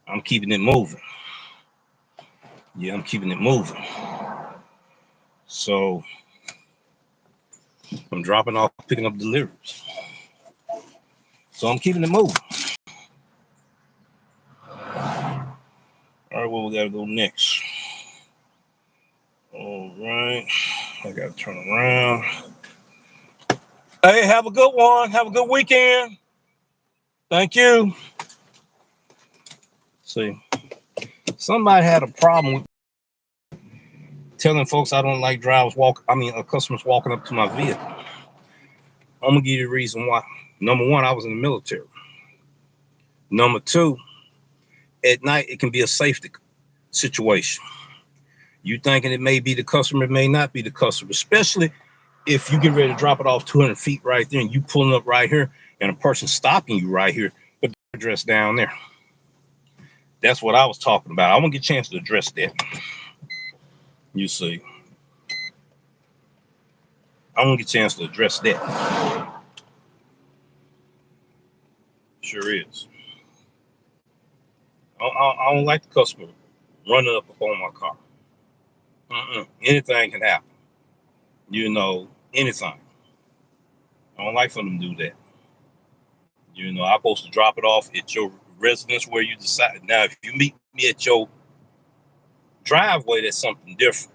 I'm keeping it moving. Yeah, I'm keeping it moving. So I'm dropping off, picking up deliveries. So I'm keeping it moving. All right, well, we gotta go next. All right, I gotta turn around. Hey, have a good one. Have a good weekend. Thank you. See, somebody had a problem with telling folks I don't like customers walking up to my vehicle. I'm gonna give you the reason why. Number one, I was in the military. Number two, at night it can be a safety situation. You thinking it may be the customer, it may not be the customer, especially if you get ready to drop it off 200 feet right there and you pulling up right here and a person stopping you right here, but the address down there. That's what I was talking about. I want to get a chance to address that. You see, I want to get a chance to address that. Sure is. I don't like the customer running up on my car. Anything can happen. Anything. I don't like for them to do that. I'm supposed to drop it off at your residence where you decide. Now, if you meet me at your driveway, that's something different.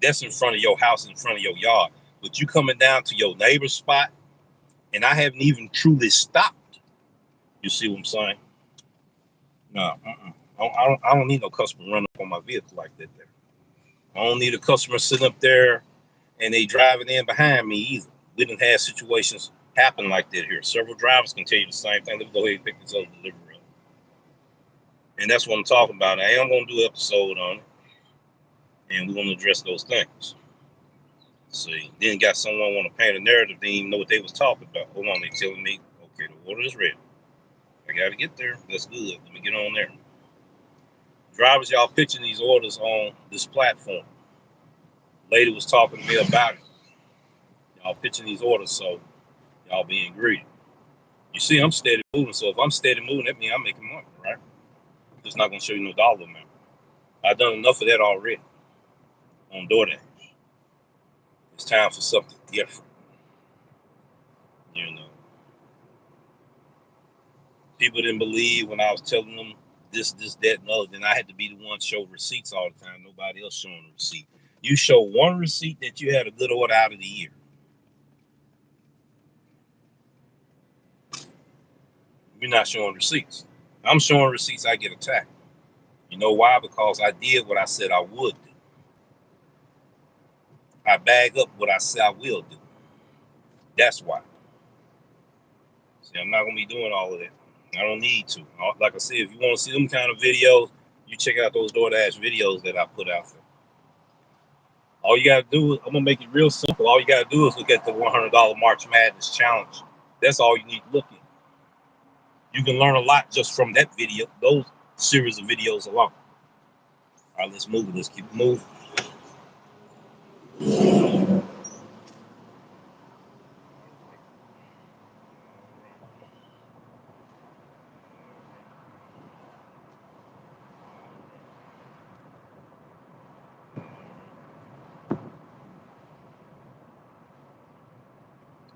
That's in front of your house, in front of your yard. But you coming down to your neighbor's spot, and I haven't even truly stopped. You see what I'm saying? No, I don't need no customer running up on my vehicle like that there. I don't need a customer sitting up there and they driving in behind me either. We done had situations happen like that here. Several drivers can tell you the same thing. Let me go ahead and pick this up and deliver it. And that's what I'm talking about. I am going to do an episode on it, and we're going to address those things. See, then got someone want to paint a narrative, they didn't even know what they was talking about. Hold on, they telling me, okay, the order is ready. I got to get there. That's good. Let me get on there. Drivers, y'all pitching these orders on this platform. Lady was talking to me about it. Y'all pitching these orders, so y'all being greedy. You see, I'm steady moving, so if I'm steady moving, that means I'm making money, right? It's not going to show you no dollar amount. I've done enough of that already on Doordash. It's time for something different. People didn't believe when I was telling them this, that, and other. Then I had to be the one to show receipts all the time. Nobody else showing a receipt. You show one receipt that you had a good order out of the year. You're not showing receipts. I'm showing receipts, I get attacked. You know why? Because I did what I said I would do. I bag up what I said I will do. That's why. See, I'm not going to be doing all of that. I don't need to. Like I said, if you want to see them kind of videos, you check out those DoorDash videos that I put out there. All you got to do is, I'm going to make it real simple. All you got to do is look at the $100 March Madness Challenge. That's all you need to look at. You can learn a lot just from that video, those series of videos alone. All right, let's move it. Let's keep it moving.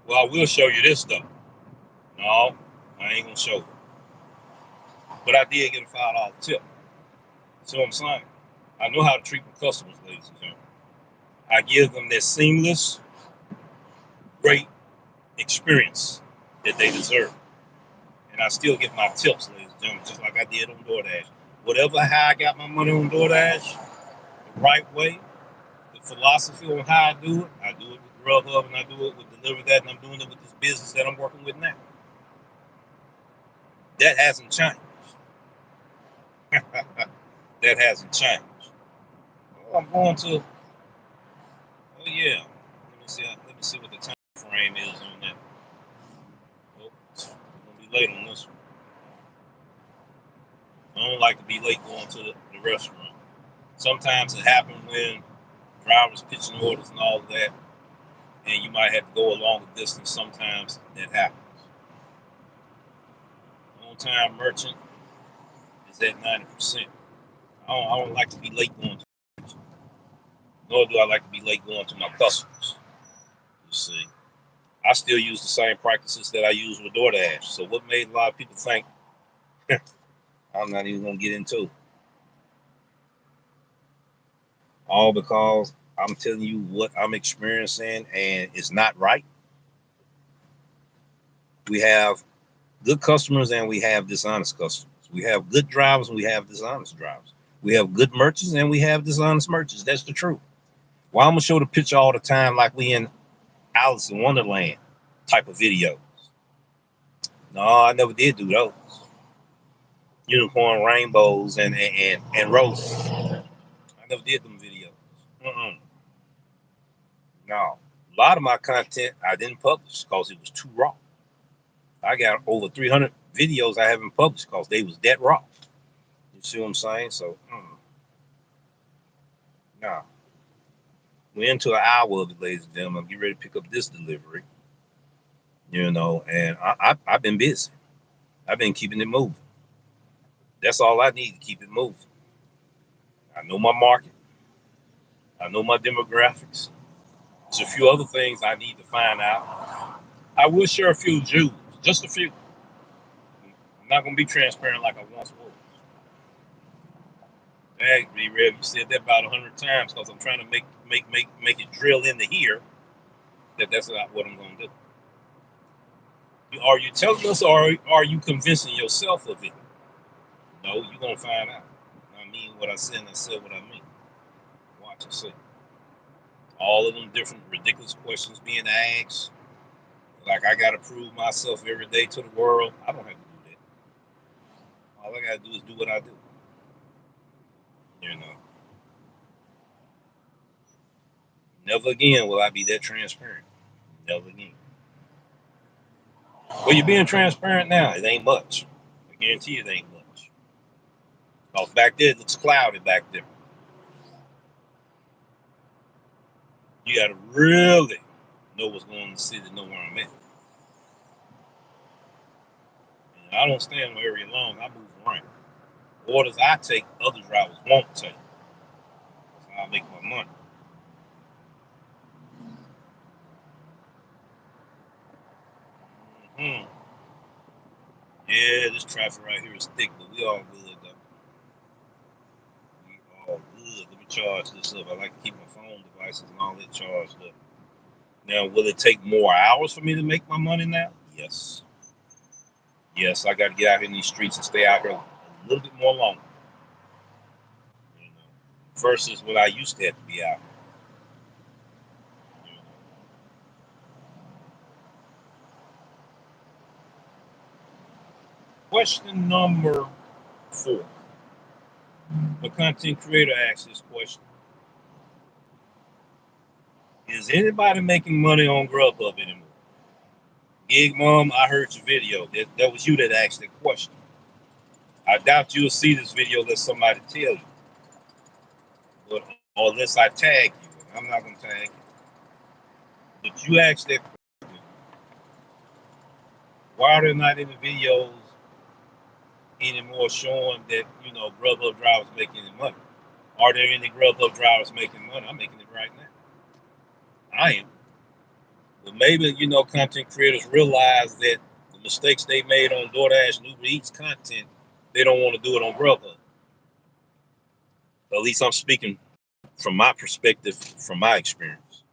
Well, I will show you this stuff. No, I ain't going to show you. But I did get a $5 tip. See what I'm saying? I know how to treat my customers, ladies and gentlemen. I give them that seamless, great experience that they deserve. And I still get my tips, ladies and gentlemen, just like I did on DoorDash. Whatever how I got my money on DoorDash, the right way, the philosophy on how I do it with Grubhub and I do it with Deliver That, and I'm doing it with this business that I'm working with now. That hasn't changed. That hasn't changed. Oh, I'm going to, oh yeah. Let me see what the time frame is on that. Oh, I'm going to be late on this one. I don't like to be late going to the restaurant. Sometimes it happens when drivers pitching orders and all of that, and you might have to go a longer distance. Sometimes that happens. On-time merchant is at 90%. I don't like to be late going to merchant, nor do I like to be late going to my customers. You see, I still use the same practices that I use with DoorDash. So what made a lot of people think I'm not even going to get into it? All because I'm telling you what I'm experiencing and it's not right. We have good customers and we have dishonest customers. We have good drivers and we have dishonest drivers. We have good merchants and we have dishonest merchants. That's the truth. Why I'm gonna show the picture all the time like we in Alice in Wonderland type of videos. No, I never did do those. Unicorn rainbows and roses. I never did them videos. Mm-mm. No. A lot of my content I didn't publish because it was too raw. I got over 300 videos I haven't published because they was that raw. You see what I'm saying? So, no. We're into an hour of it, ladies and gentlemen. I'm getting ready to pick up this delivery. And I've been busy. I've been keeping it moving. That's all I need to keep it moving. I know my market. I know my demographics. There's a few other things I need to find out. I will share a few Jews, just a few. I'm not going to be transparent like I once was. Hey, B-Rev, you said that about 100 times because I'm trying to make it drill into here that's not what I'm going to do. Are you telling us or are you convincing yourself of it? No, you're going to find out. I mean what I said and I said what I mean. Watch and see. All of them different ridiculous questions being asked. Like I got to prove myself every day to the world. I don't have to do that. All I got to do is do what I do. You know. Never again will I be that transparent. Never again. Well, you're being transparent now. It ain't much. I guarantee it ain't much. Because back there, it looks cloudy back there. You got to really know what's going on in the city to know where I'm at. And I don't stay in an area long. I move around. Orders I take, other drivers won't take. That's how I make my money. Mm-hmm. Yeah, this traffic right here is thick, but we all good though. We all good. Let me charge this up. I like to keep my phone devices and all that charged up. Now, will it take more hours for me to make my money now? Yes. Yes, I got to get out here in these streets and stay out here a little bit more longer. You know, versus what I used to have to be out here. You know. Question number 4. A content creator asks this question: is anybody making money on Grubhub anymore? Gig Mom, I heard your video. That was you that asked that question. I doubt you'll see this video unless somebody tell you. But or unless I tag you. I'm not gonna tag you. But you asked that question. Why are there not any videos anymore showing that, Grubhub drivers making any money? Are there any Grubhub drivers making money? I'm making it right now. I am. But maybe, content creators realize that the mistakes they made on Doordash and Uber Eats content, they don't want to do it on Grubhub. At least I'm speaking from my perspective, from my experience.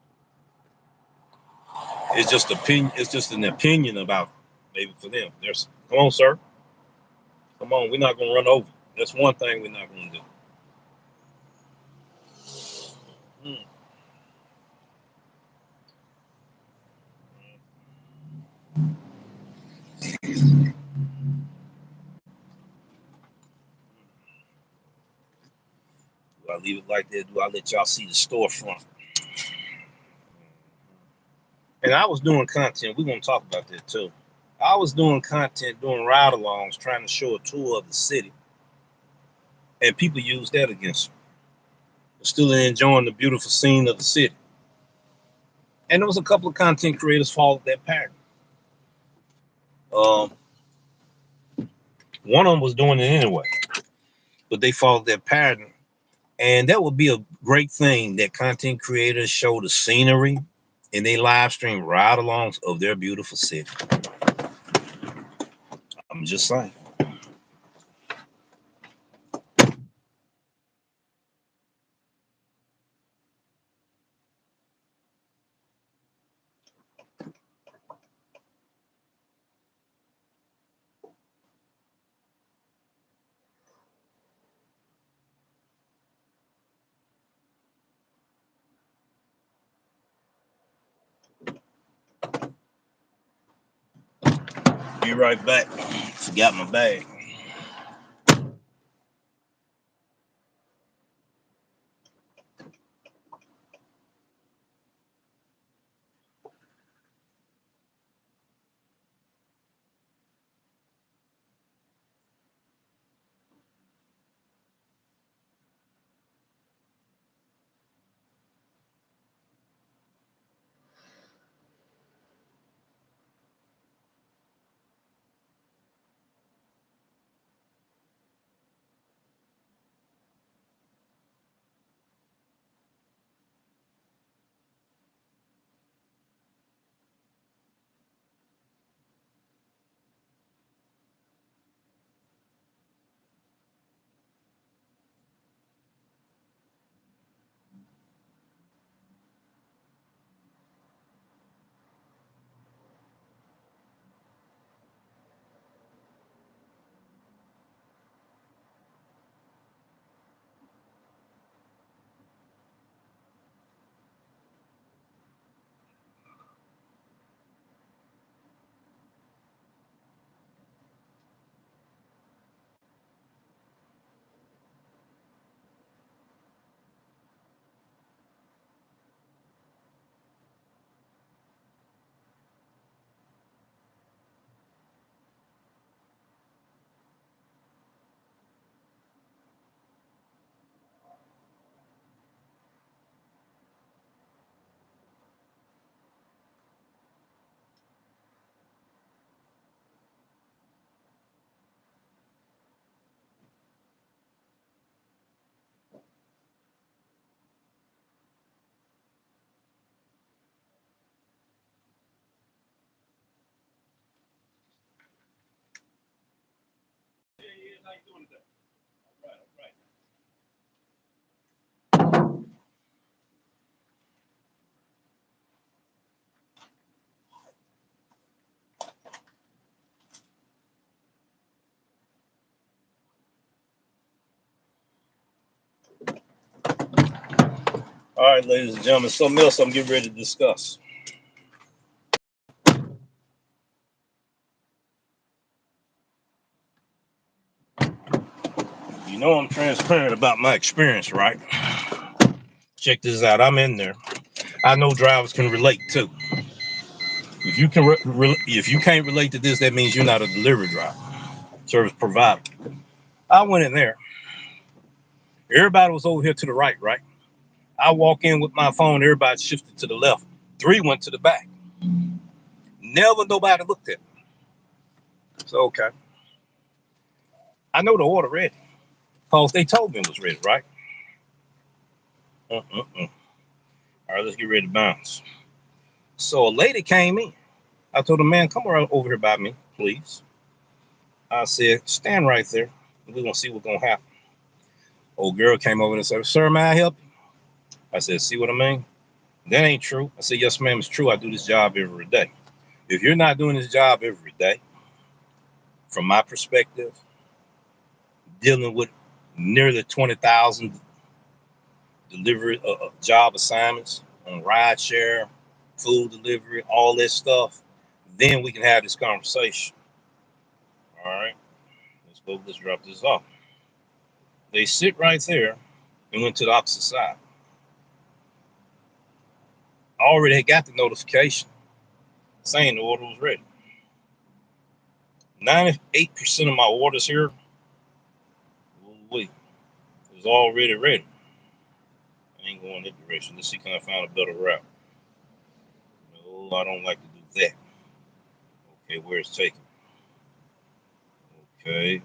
It's just opinion. It's just an opinion about maybe for them. Come on, sir. Come on. We're not going to run over. That's one thing we're not going to do. Do I leave it like that? Do I let y'all see the storefront? And I was doing content. We're going to talk about that too. I was doing content, doing ride-alongs, trying to show a tour of the city. And people used that against me. Still enjoying the beautiful scene of the city. And there was a couple of content creators followed that pattern. Um, one of them was doing it anyway, but they followed that pattern. And that would be a great thing that content creators show the scenery and they live stream ride-alongs of their beautiful city. I'm just saying. Be right back. Forgot my bag. How you doing today? All right, all right. All right, ladies and gentlemen, something else I'm getting ready to discuss. You know I'm transparent about my experience, right? Check this out. I'm in there. I know drivers can relate too. If you can, if you can't relate to this, that means you're not a delivery driver, service provider. I went in there. Everybody was over here to the right, right? I walk in with my phone. Everybody shifted to the left. Three went to the back. Never nobody looked at me. So okay, I know the order ready, cause they told me it was ready, right? All right, let's get ready to bounce. So a lady came in. I told her, man, come around over here by me, please. I said, stand right there. We're gonna see what's gonna happen. Old girl came over and said, sir, may I help you? I said, see what I mean? That ain't true. I said, yes, ma'am, it's true. I do this job every day. If you're not doing this job every day, from my perspective, dealing with nearly 20,000 delivery job assignments on ride share, food delivery, all that stuff, then we can have this conversation. All right, let's go. Let's drop this off. They sit right there and went to the opposite side. I already had got the notification saying the order was ready. 98% of my orders here, wait, was already ready. I ain't going that direction. Let's see, can I find a better route? No, I don't like to do that. Okay, where it's taking? Okay,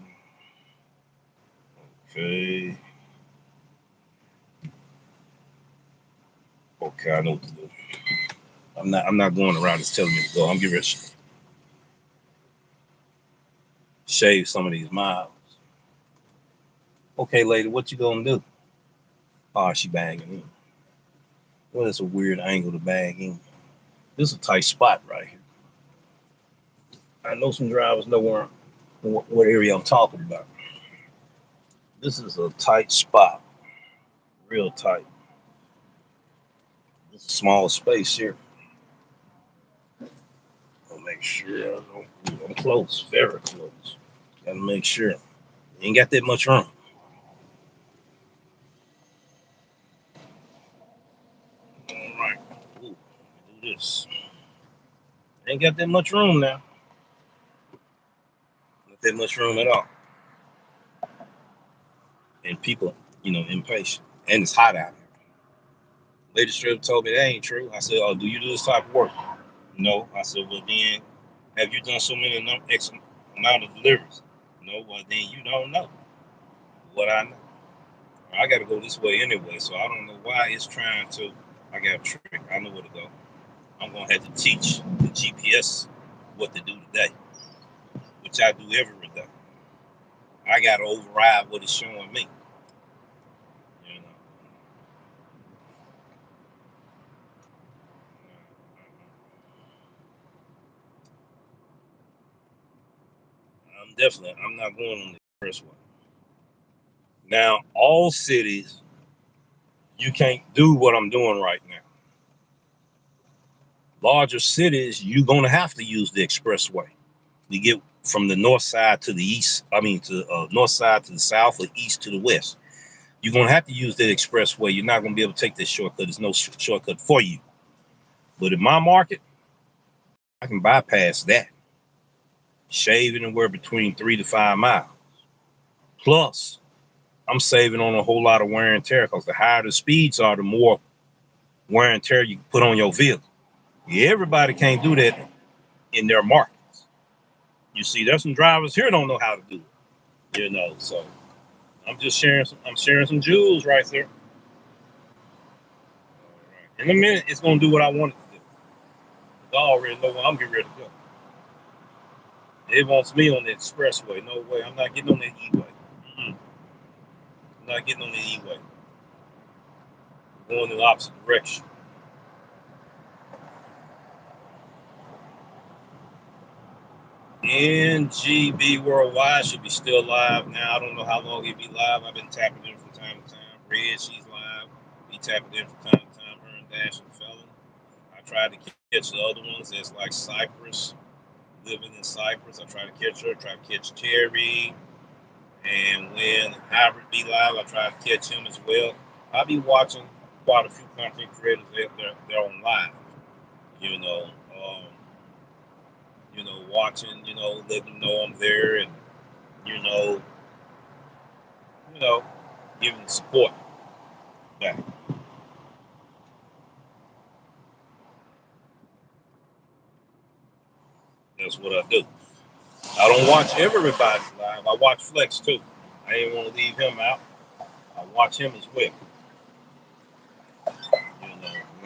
okay, okay. I know what to do. I'm not going around. It's telling me to go. I'm getting ready to shave some of these miles. Okay, lady, what you gonna do? Oh, she bagging in. Well, it's a weird angle to bag in. This is a tight spot right here. I know some drivers know what area I'm talking about. This is a tight spot, real tight. This is a small space here. make sure I'm close, very close. Gotta make sure. Ain't got that much room. All right. Ooh, do this. Ain't got that much room now. Not that much room at all. And people, impatient. And it's hot out here. Lady strip told me that ain't true. I said, "Oh, do you do this type of work?" No. I said, "Well, then, have you done so many X amount of deliveries?" No. Well, then you don't know what I know. I got to go this way anyway, so I don't know why it's trying to. I got a trick. I know where to go. I'm gonna have to teach the GPS what to do today, which I do every day. I got to override what it's showing me. You know, I'm not going on the expressway. Now, all cities, you can't do what I'm doing right now. Larger cities, you're gonna have to use the expressway. You get from the north side to the east. I mean, to north side to the south or east to the west. You're gonna have to use that expressway. You're not gonna be able to take that shortcut. There's no shortcut for you. But in my market, I can bypass that, shave anywhere between 3 to 5 miles. Plus, I'm saving on a whole lot of wear and tear because the higher the speeds are, the more wear and tear you put on your vehicle. Yeah, everybody can't do that in their markets. You see, there's some drivers here don't know how to do it. So I'm just sharing some. I'm sharing some jewels right there. All right. In a minute, it's gonna do what I want it to do. I already know where I'm getting ready to go. It wants me on the expressway. No way. I'm not getting on that E-way. I'm not getting on the E-way. I'm going in the opposite direction. NGB Worldwide should be still live now. I don't know how long it'll be live. I've been tapping in from time to time. Red, she's live. Be tapping in from time to time. Her and Dash and Felon. I tried to catch the other ones. There's like Cypress, living in Cyprus. I tried to catch her. Tried to catch Terry. And when Hybrid be live, I try to catch him as well. I'll be watching quite a few content creators. They're on live. You know, um, watching. Letting them know I'm there, and you know, you know, giving support back. That's what I do. I don't watch everybody's live. I watch Flex too. I didn't want to leave him out. I watch him as well.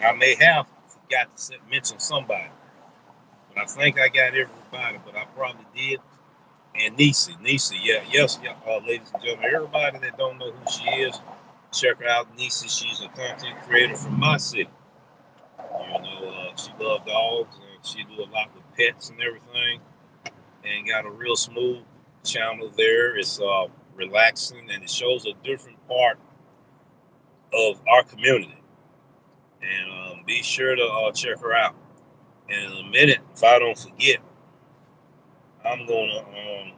I may have forgot to mention somebody, but I think I got everybody. But I probably did. And Nisi, yeah, yes, yeah, ladies and gentlemen, everybody that don't know who she is, check her out. Nisi, she's a content creator from my city. She loves dogs and she do a lot with pets and everything, and got a real smooth channel there. It's relaxing and it shows a different part of our community. And be sure to check her out. And in a minute, if I don't forget, I'm gonna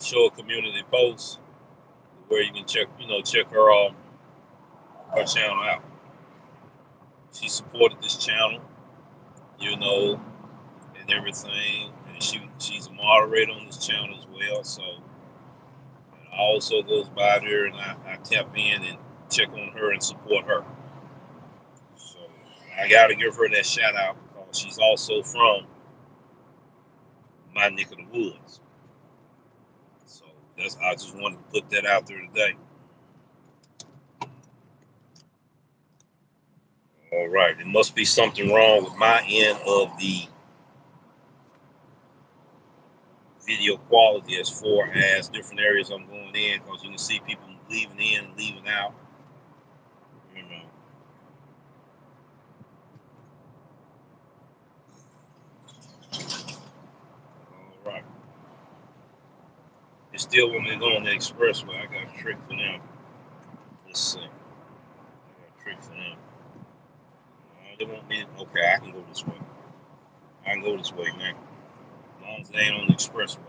show a community post where you can check her channel out. She supported this channel, you know, and everything. And she's a moderator on this channel as well. So I also goes by there and I tap in and check on her and support her. So I gotta give her that shout out because she's also from my neck of the woods. So I just wanted to put that out there today. All right. There must be something wrong with my end of the video quality as far as different areas I'm going in, because you can see people leaving in and leaving out. You know. All right. It's still when they go on the expressway. I got a trick for them. Let's see. I got a trick for them. They want me. Okay, I can go this way. I can go this way now. As long as they ain't on the expressway.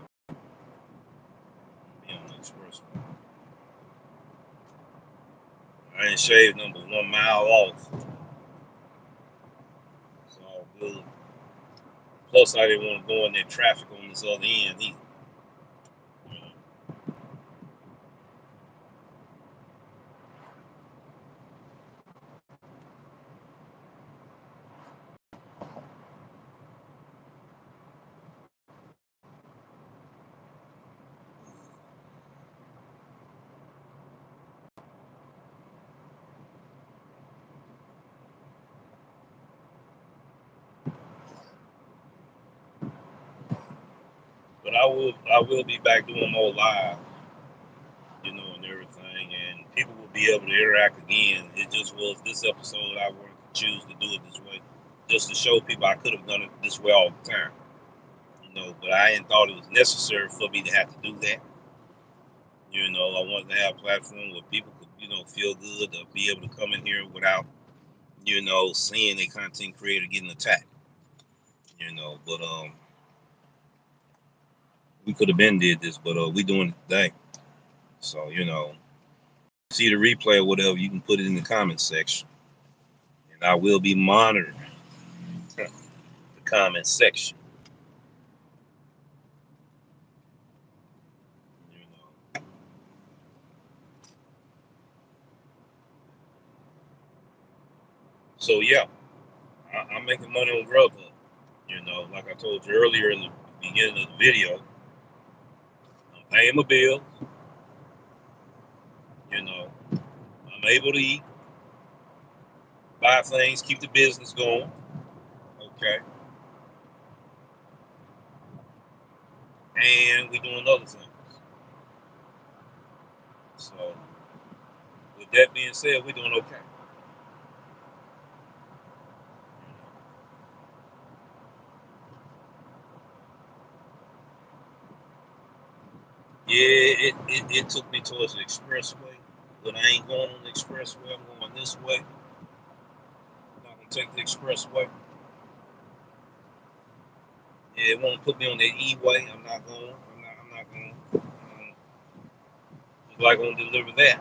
Be on the expressway. I ain't shaved number 1 mile off. It's all good. Plus, I didn't want to go in that traffic on this other end either. You know. But I will be back doing more live, and everything, and people will be able to interact again. It just was this episode I wanted to choose to do it this way, just to show people I could have done it this way all the time, But I didn't thought it was necessary for me to have to do that. I wanted to have a platform where people could, feel good to be able to come in here without, seeing a content creator getting attacked. But we could have been did this, but we doing it today. So, see the replay or whatever, you can put it in the comment section. And I will be monitoring the comment section. So yeah, I'm making money on Grubhub. Like I told you earlier in the beginning of the video, I'm paying my bills. I'm able to eat, buy things, keep the business going. Okay. And we're doing other things. So with that being said, we're doing okay. Yeah, it took me towards the expressway, but I ain't going on the expressway. I'm going this way. I'm not gonna take the expressway. Yeah, it won't put me on the E-way. I'm not going. I'm not going. Just like on deliver that,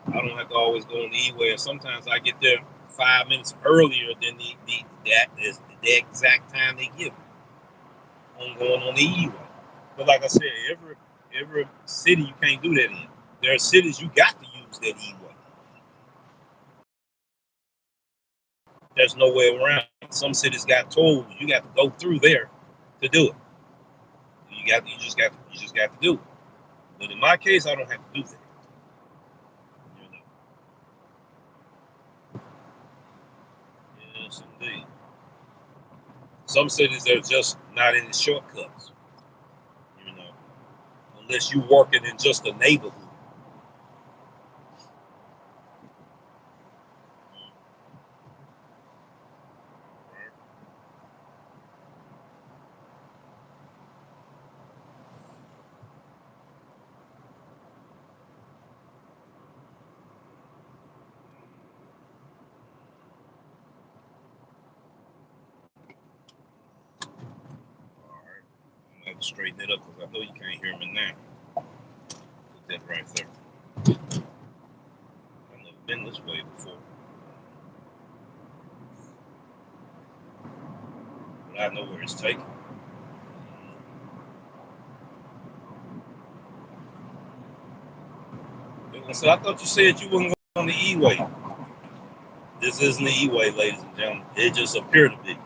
I don't have to always go on the E-way. And sometimes I get there 5 minutes earlier than that is the exact time they give me. I'm going on the E-way. But like I said, every city you can't do that in. There are cities you got to use that E-way. There's no way around. Some cities got told you got to go through there to do it. You just got to do it. But in my case, I don't have to do that. Yes, indeed. Some cities are just not in the shortcuts. You know, Unless you working in just a neighborhood. All right, I'm gonna have to straighten it up because I know you can't hear me now. Put that right there. I've never been this way before, but I know where it's taking. So I thought you said you wasn't going on the E-way. This isn't the E-way, ladies and gentlemen. It just appeared to be.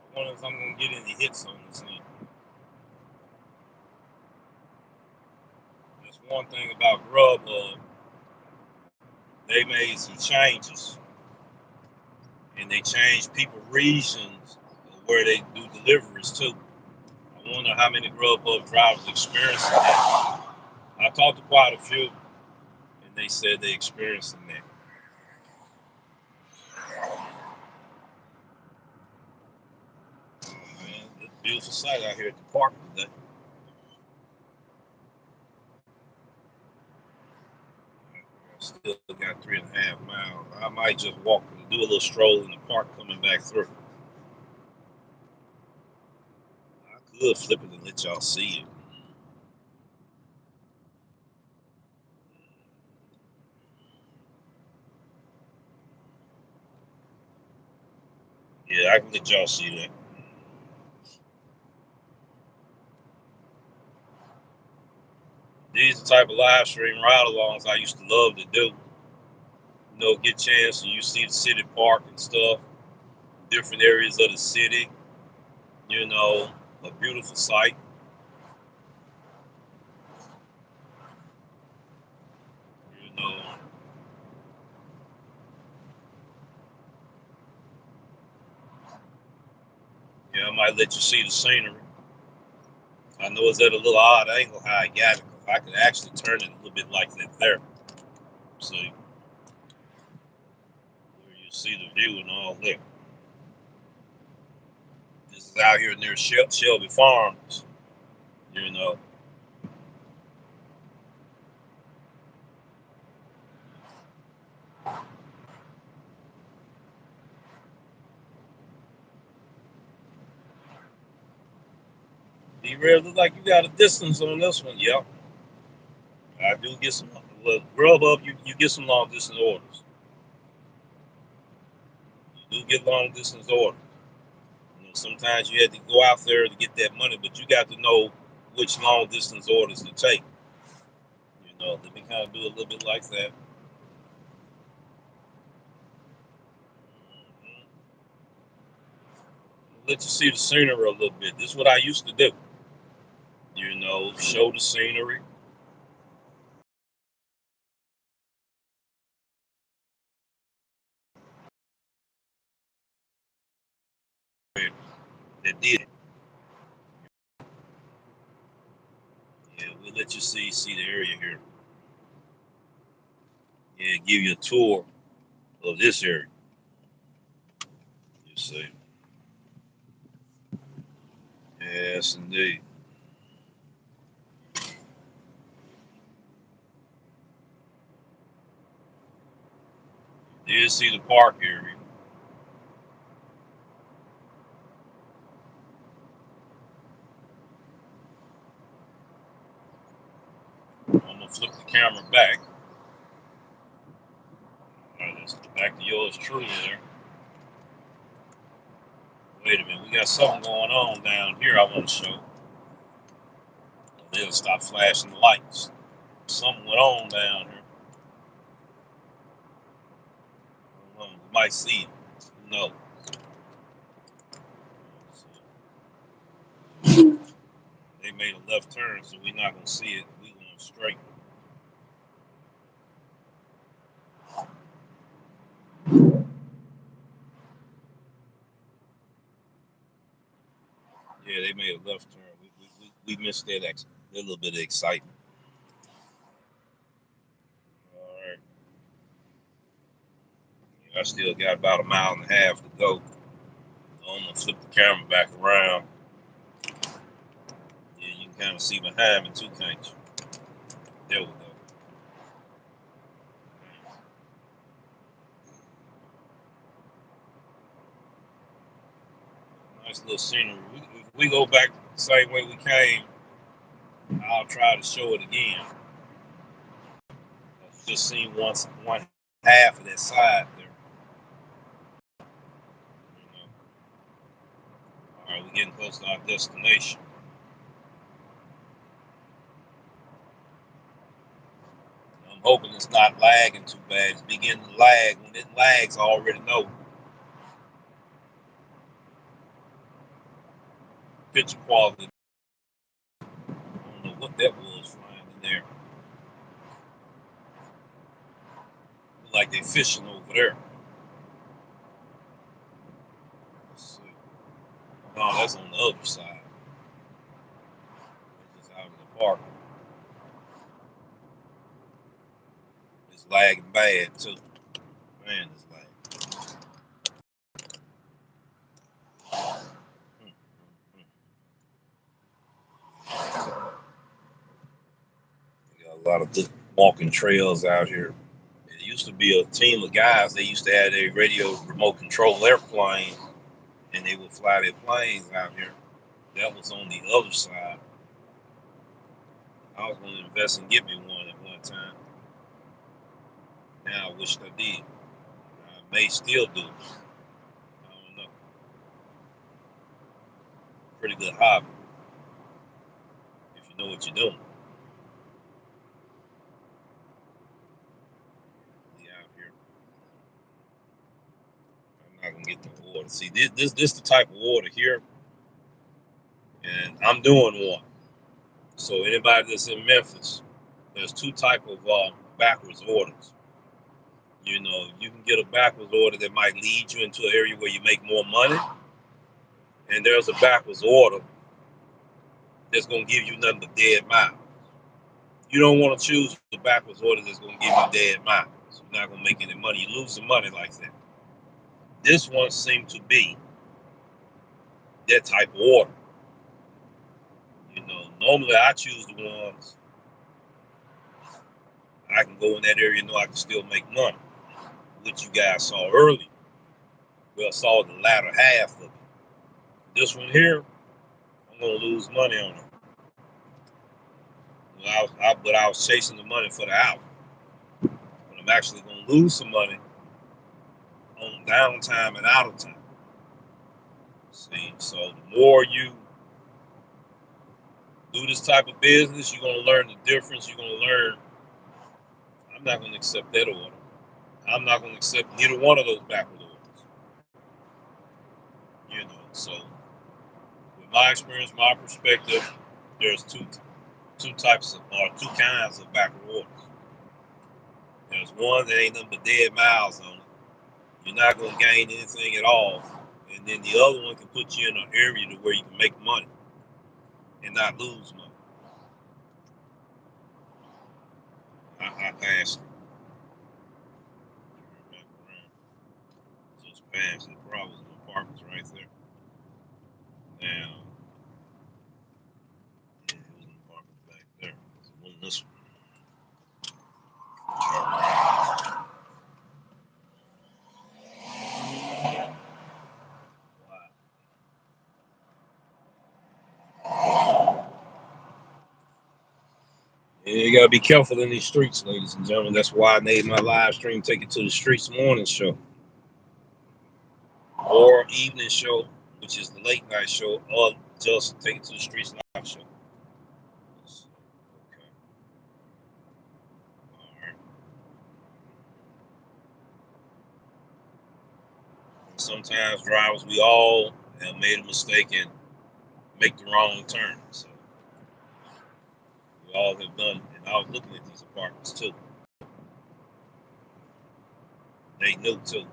I wonder if I'm gonna get any hits on this end. That's one thing about Grubhub. They made some changes. and they change people regions where they do deliveries too. I wonder how many Grubhub drivers experiencing that. I talked to quite a few, and they said they experiencing that. Oh, man, it's a beautiful sight out here at the park today. I still got 3.5 miles. I might just walk, do a little stroll in the park coming back through. I could flip it and let y'all see it. Yeah, I can let y'all see that. These are the type of live stream ride-alongs I used to love to do. You know, get a chance and you see the city park and stuff, different areas of the city. You know, a beautiful sight. You know, yeah, I might let you see the scenery. I know it's at a little odd angle how I got it. I could actually turn it a little bit like that there. See, where you see the view and all that. This is out here near Shelby Farms. You know, you really look like you got a distance on this one. Yep, I do get some. Well, Grubhub, you get some long distance orders. You do get long distance orders. You know, sometimes you had to go out there to get that money, but you got to know which long distance orders to take. You know, let me kind of do a little bit like that. Mhm. Let you see the scenery a little bit. This is what I used to do. You know, show the scenery. That did it. Yeah, we'll let you see the area here. Yeah, give you a tour of this area. You see. Yes, indeed. You see the park area. I'm gonna flip the camera back. All right, let's get back to yours truly there. Wait a minute, we got something going on down here I want to show. They'll stop flashing the lights. Something went on down here. We might see it. Who knows? They made a left turn, so we're not gonna see it. We going straight. Yeah, they made a left turn. We missed that little bit of excitement. All right. Yeah, I still got about 1.5 miles to go. I'm gonna flip the camera back around. Yeah, you can kind of see behind me too, can't you? There we go. Nice little scenery. We go back the same way we came. I'll try to show it again. Just seen one half of that side there. You know. All right, we're getting close to our destination. I'm hoping it's not lagging too bad. It's beginning to lag. When it lags, I already know. Picture quality. I don't know what that was flying in there. Look like they fishing over there. other side. It's just out in the park. It's lagging bad too. Man, it's lagging. We got a lot of good walking trails out here. It used to be a team of guys. They used to have their radio remote control airplane, and they would fly their planes out here. That was on the other side. I was going to invest and get me one at one time. Now I wish I did. I may still do. I don't know. Pretty good hobby if you know what you're doing. Yeah, out here. I'm not gonna get the water. See, this the type of water here, and I'm doing one. So anybody that's in Memphis, there's two type of backwards orders. You know, you can get a backwards order that might lead you into an area where you make more money, and there's a backwards order that's gonna give you nothing but dead miles. You don't want to choose the backwards order that's gonna give you dead miles. You're not gonna make any money. You lose the money like that. This one seemed to be that type of order. You know, normally I choose the ones I can go in that area and know I can still make money, which you guys saw earlier. Well, saw the latter half of it. This one here, I'm gonna lose money on it. But I was chasing the money for the hour. But I'm actually gonna lose some money on downtime and out of time. See, so the more you do this type of business, you're gonna learn the difference. You're gonna learn. I'm not gonna accept that order. I'm not gonna accept neither one of those backward orders. You know, so with my experience, my perspective, there's two types of or two kinds of backward orders. There's one that ain't nothing but dead miles on it. You're not gonna gain anything at all. And then the other one can put you in an area to where you can make money and not lose money. I passed it. Back around. Just passed it. Probably the apartments right there. Now, yeah, it was an apartment back there. So it wasn't this one. Yeah, you gotta be careful in these streets, ladies and gentlemen. That's why I made my live stream Take It to the Streets morning show or evening show, which is the late night show, or just Take It to the Streets live show. Okay. All right. And sometimes drivers, we all have made a mistake and make the wrong turn. So we all have done. And I was looking at these apartments too. They knew too.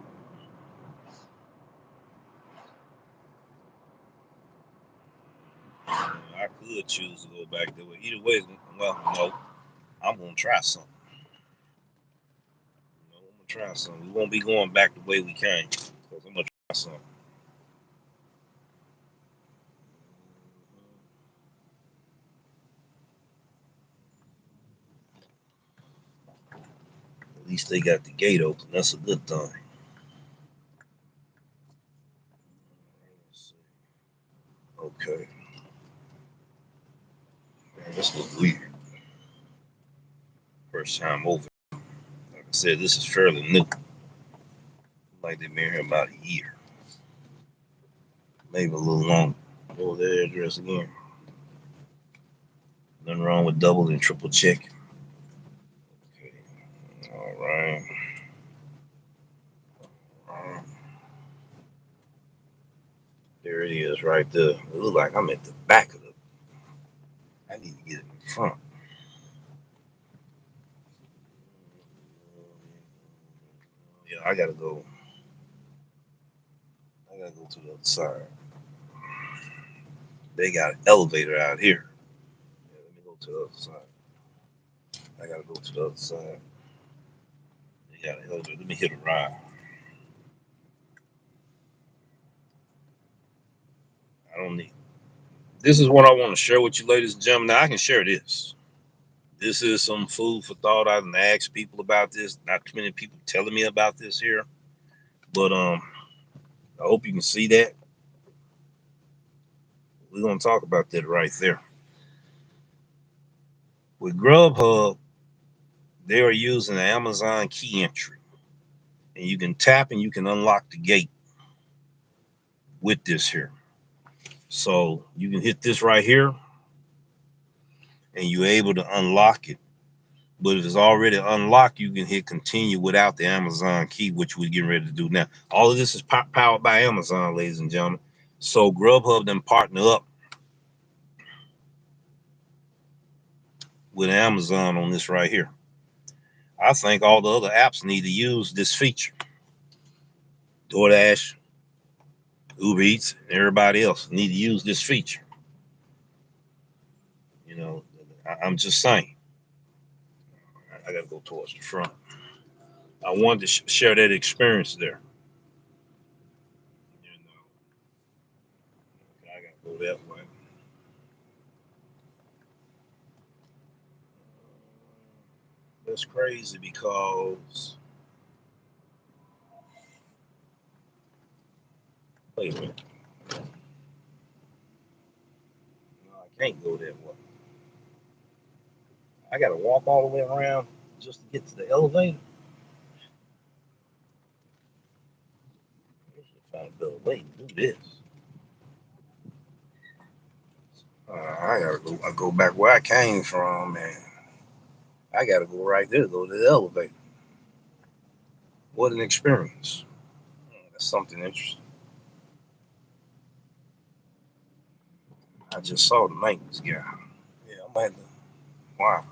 I could choose to go back that way. Either way, well, no, I'm gonna try something. I'm gonna try something. We won't be going back the way we came, because I'm gonna try something. At least they got the gate open. That's a good thing. Okay. Man, this looks weird. First time over. Like I said, this is fairly new. Like they've been here about a year, maybe a little longer. Go their address again. Nothing wrong with double and triple check. Okay. All right. There it is, right there. It looks like I'm at the back of it. I need to get it in front. Yeah, I gotta go. I gotta go to the other side. They got an elevator out here. Yeah, let me go to the other side. I gotta go to the other side. They got an elevator. Let me hit a ride. I don't need. This is what I want to share with you, ladies and gentlemen. Now I can share this. This is some food for thought. I didn't ask people about this. Not too many people telling me about this here, but I hope you can see that. We're gonna talk about that right there. With Grubhub, they are using the Amazon key entry, and you can tap and you can unlock the gate with this here. So you can hit this right here, and you're able to unlock it. But if it's already unlocked, you can hit continue without the Amazon key, which we're getting ready to do now. All of this is powered by Amazon, ladies and gentlemen. So Grubhub then partner up with Amazon on this right here. I think all the other apps need to use this feature. Doordash, Uber Eats, and everybody else need to use this feature. You know, I'm just saying. I got to go towards the front. I wanted to share that experience there. You know, I got to go that way. That's crazy because wait a minute. No, I can't go that way. I got to walk all the way around just to get to the elevator. I should find a better way to do this. I gotta go. I go back where I came from, and I gotta go right there. Go to the elevator. What an experience! That's something interesting. I just saw the maintenance guy. Yeah, I'm at the wow.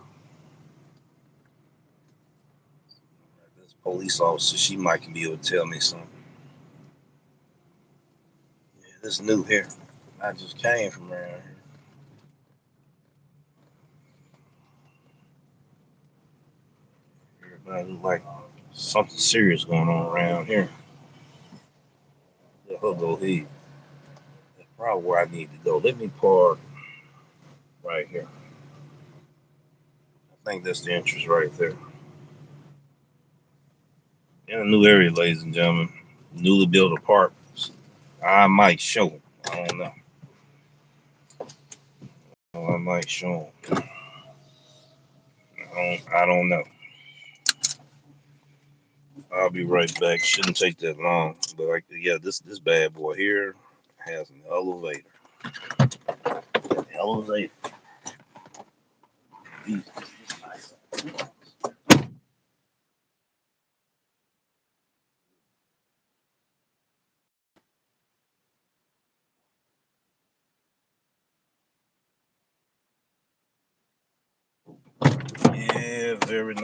This police officer, she might can be able to tell me something. Yeah, this new here. I just came from around here. Everybody look like something serious going on around here. Yeah, he'll go here. That's probably where I need to go. Let me park right here. I think that's the entrance right there. In a new area, ladies and gentlemen. Newly built apartments. I might show them. I don't know. I might show them. I don't know. I'll be right back. Shouldn't take that long. But like, yeah, this bad boy here has an elevator. An elevator. This nice. Yeah, very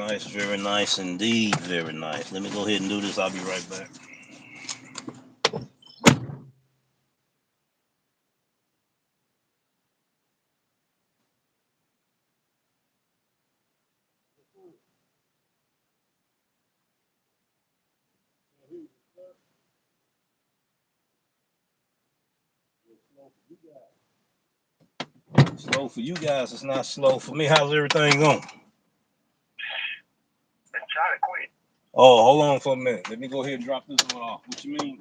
nice indeed. Very nice. Let me go ahead and do this. I'll be right back. Slow for you guys. It's not slow for me. How's everything going? Oh, hold on for a minute. Let me go ahead and drop this one off. What you mean?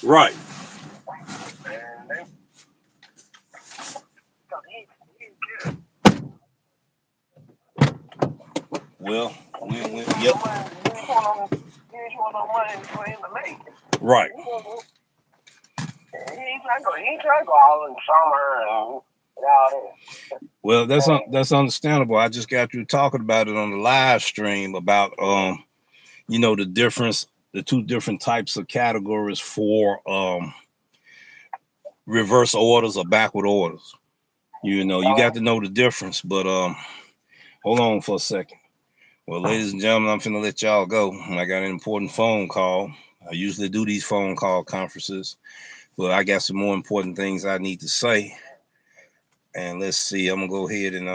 Right. Well, yep. Right. Well, that's understandable. I just got you talking about it on the live stream about the difference, the two different types of categories for reverse orders or backward orders. You got to know the difference, but hold on for a second. Well, ladies and gentlemen, I'm finna let y'all go. I got an important phone call. I usually do these phone call conferences, but I got some more important things I need to say. And let's see, I'm gonna go ahead and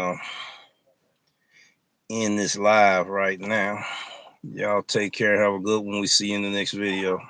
end this live right now. Y'all take care. Have a good one. We see you in the next video.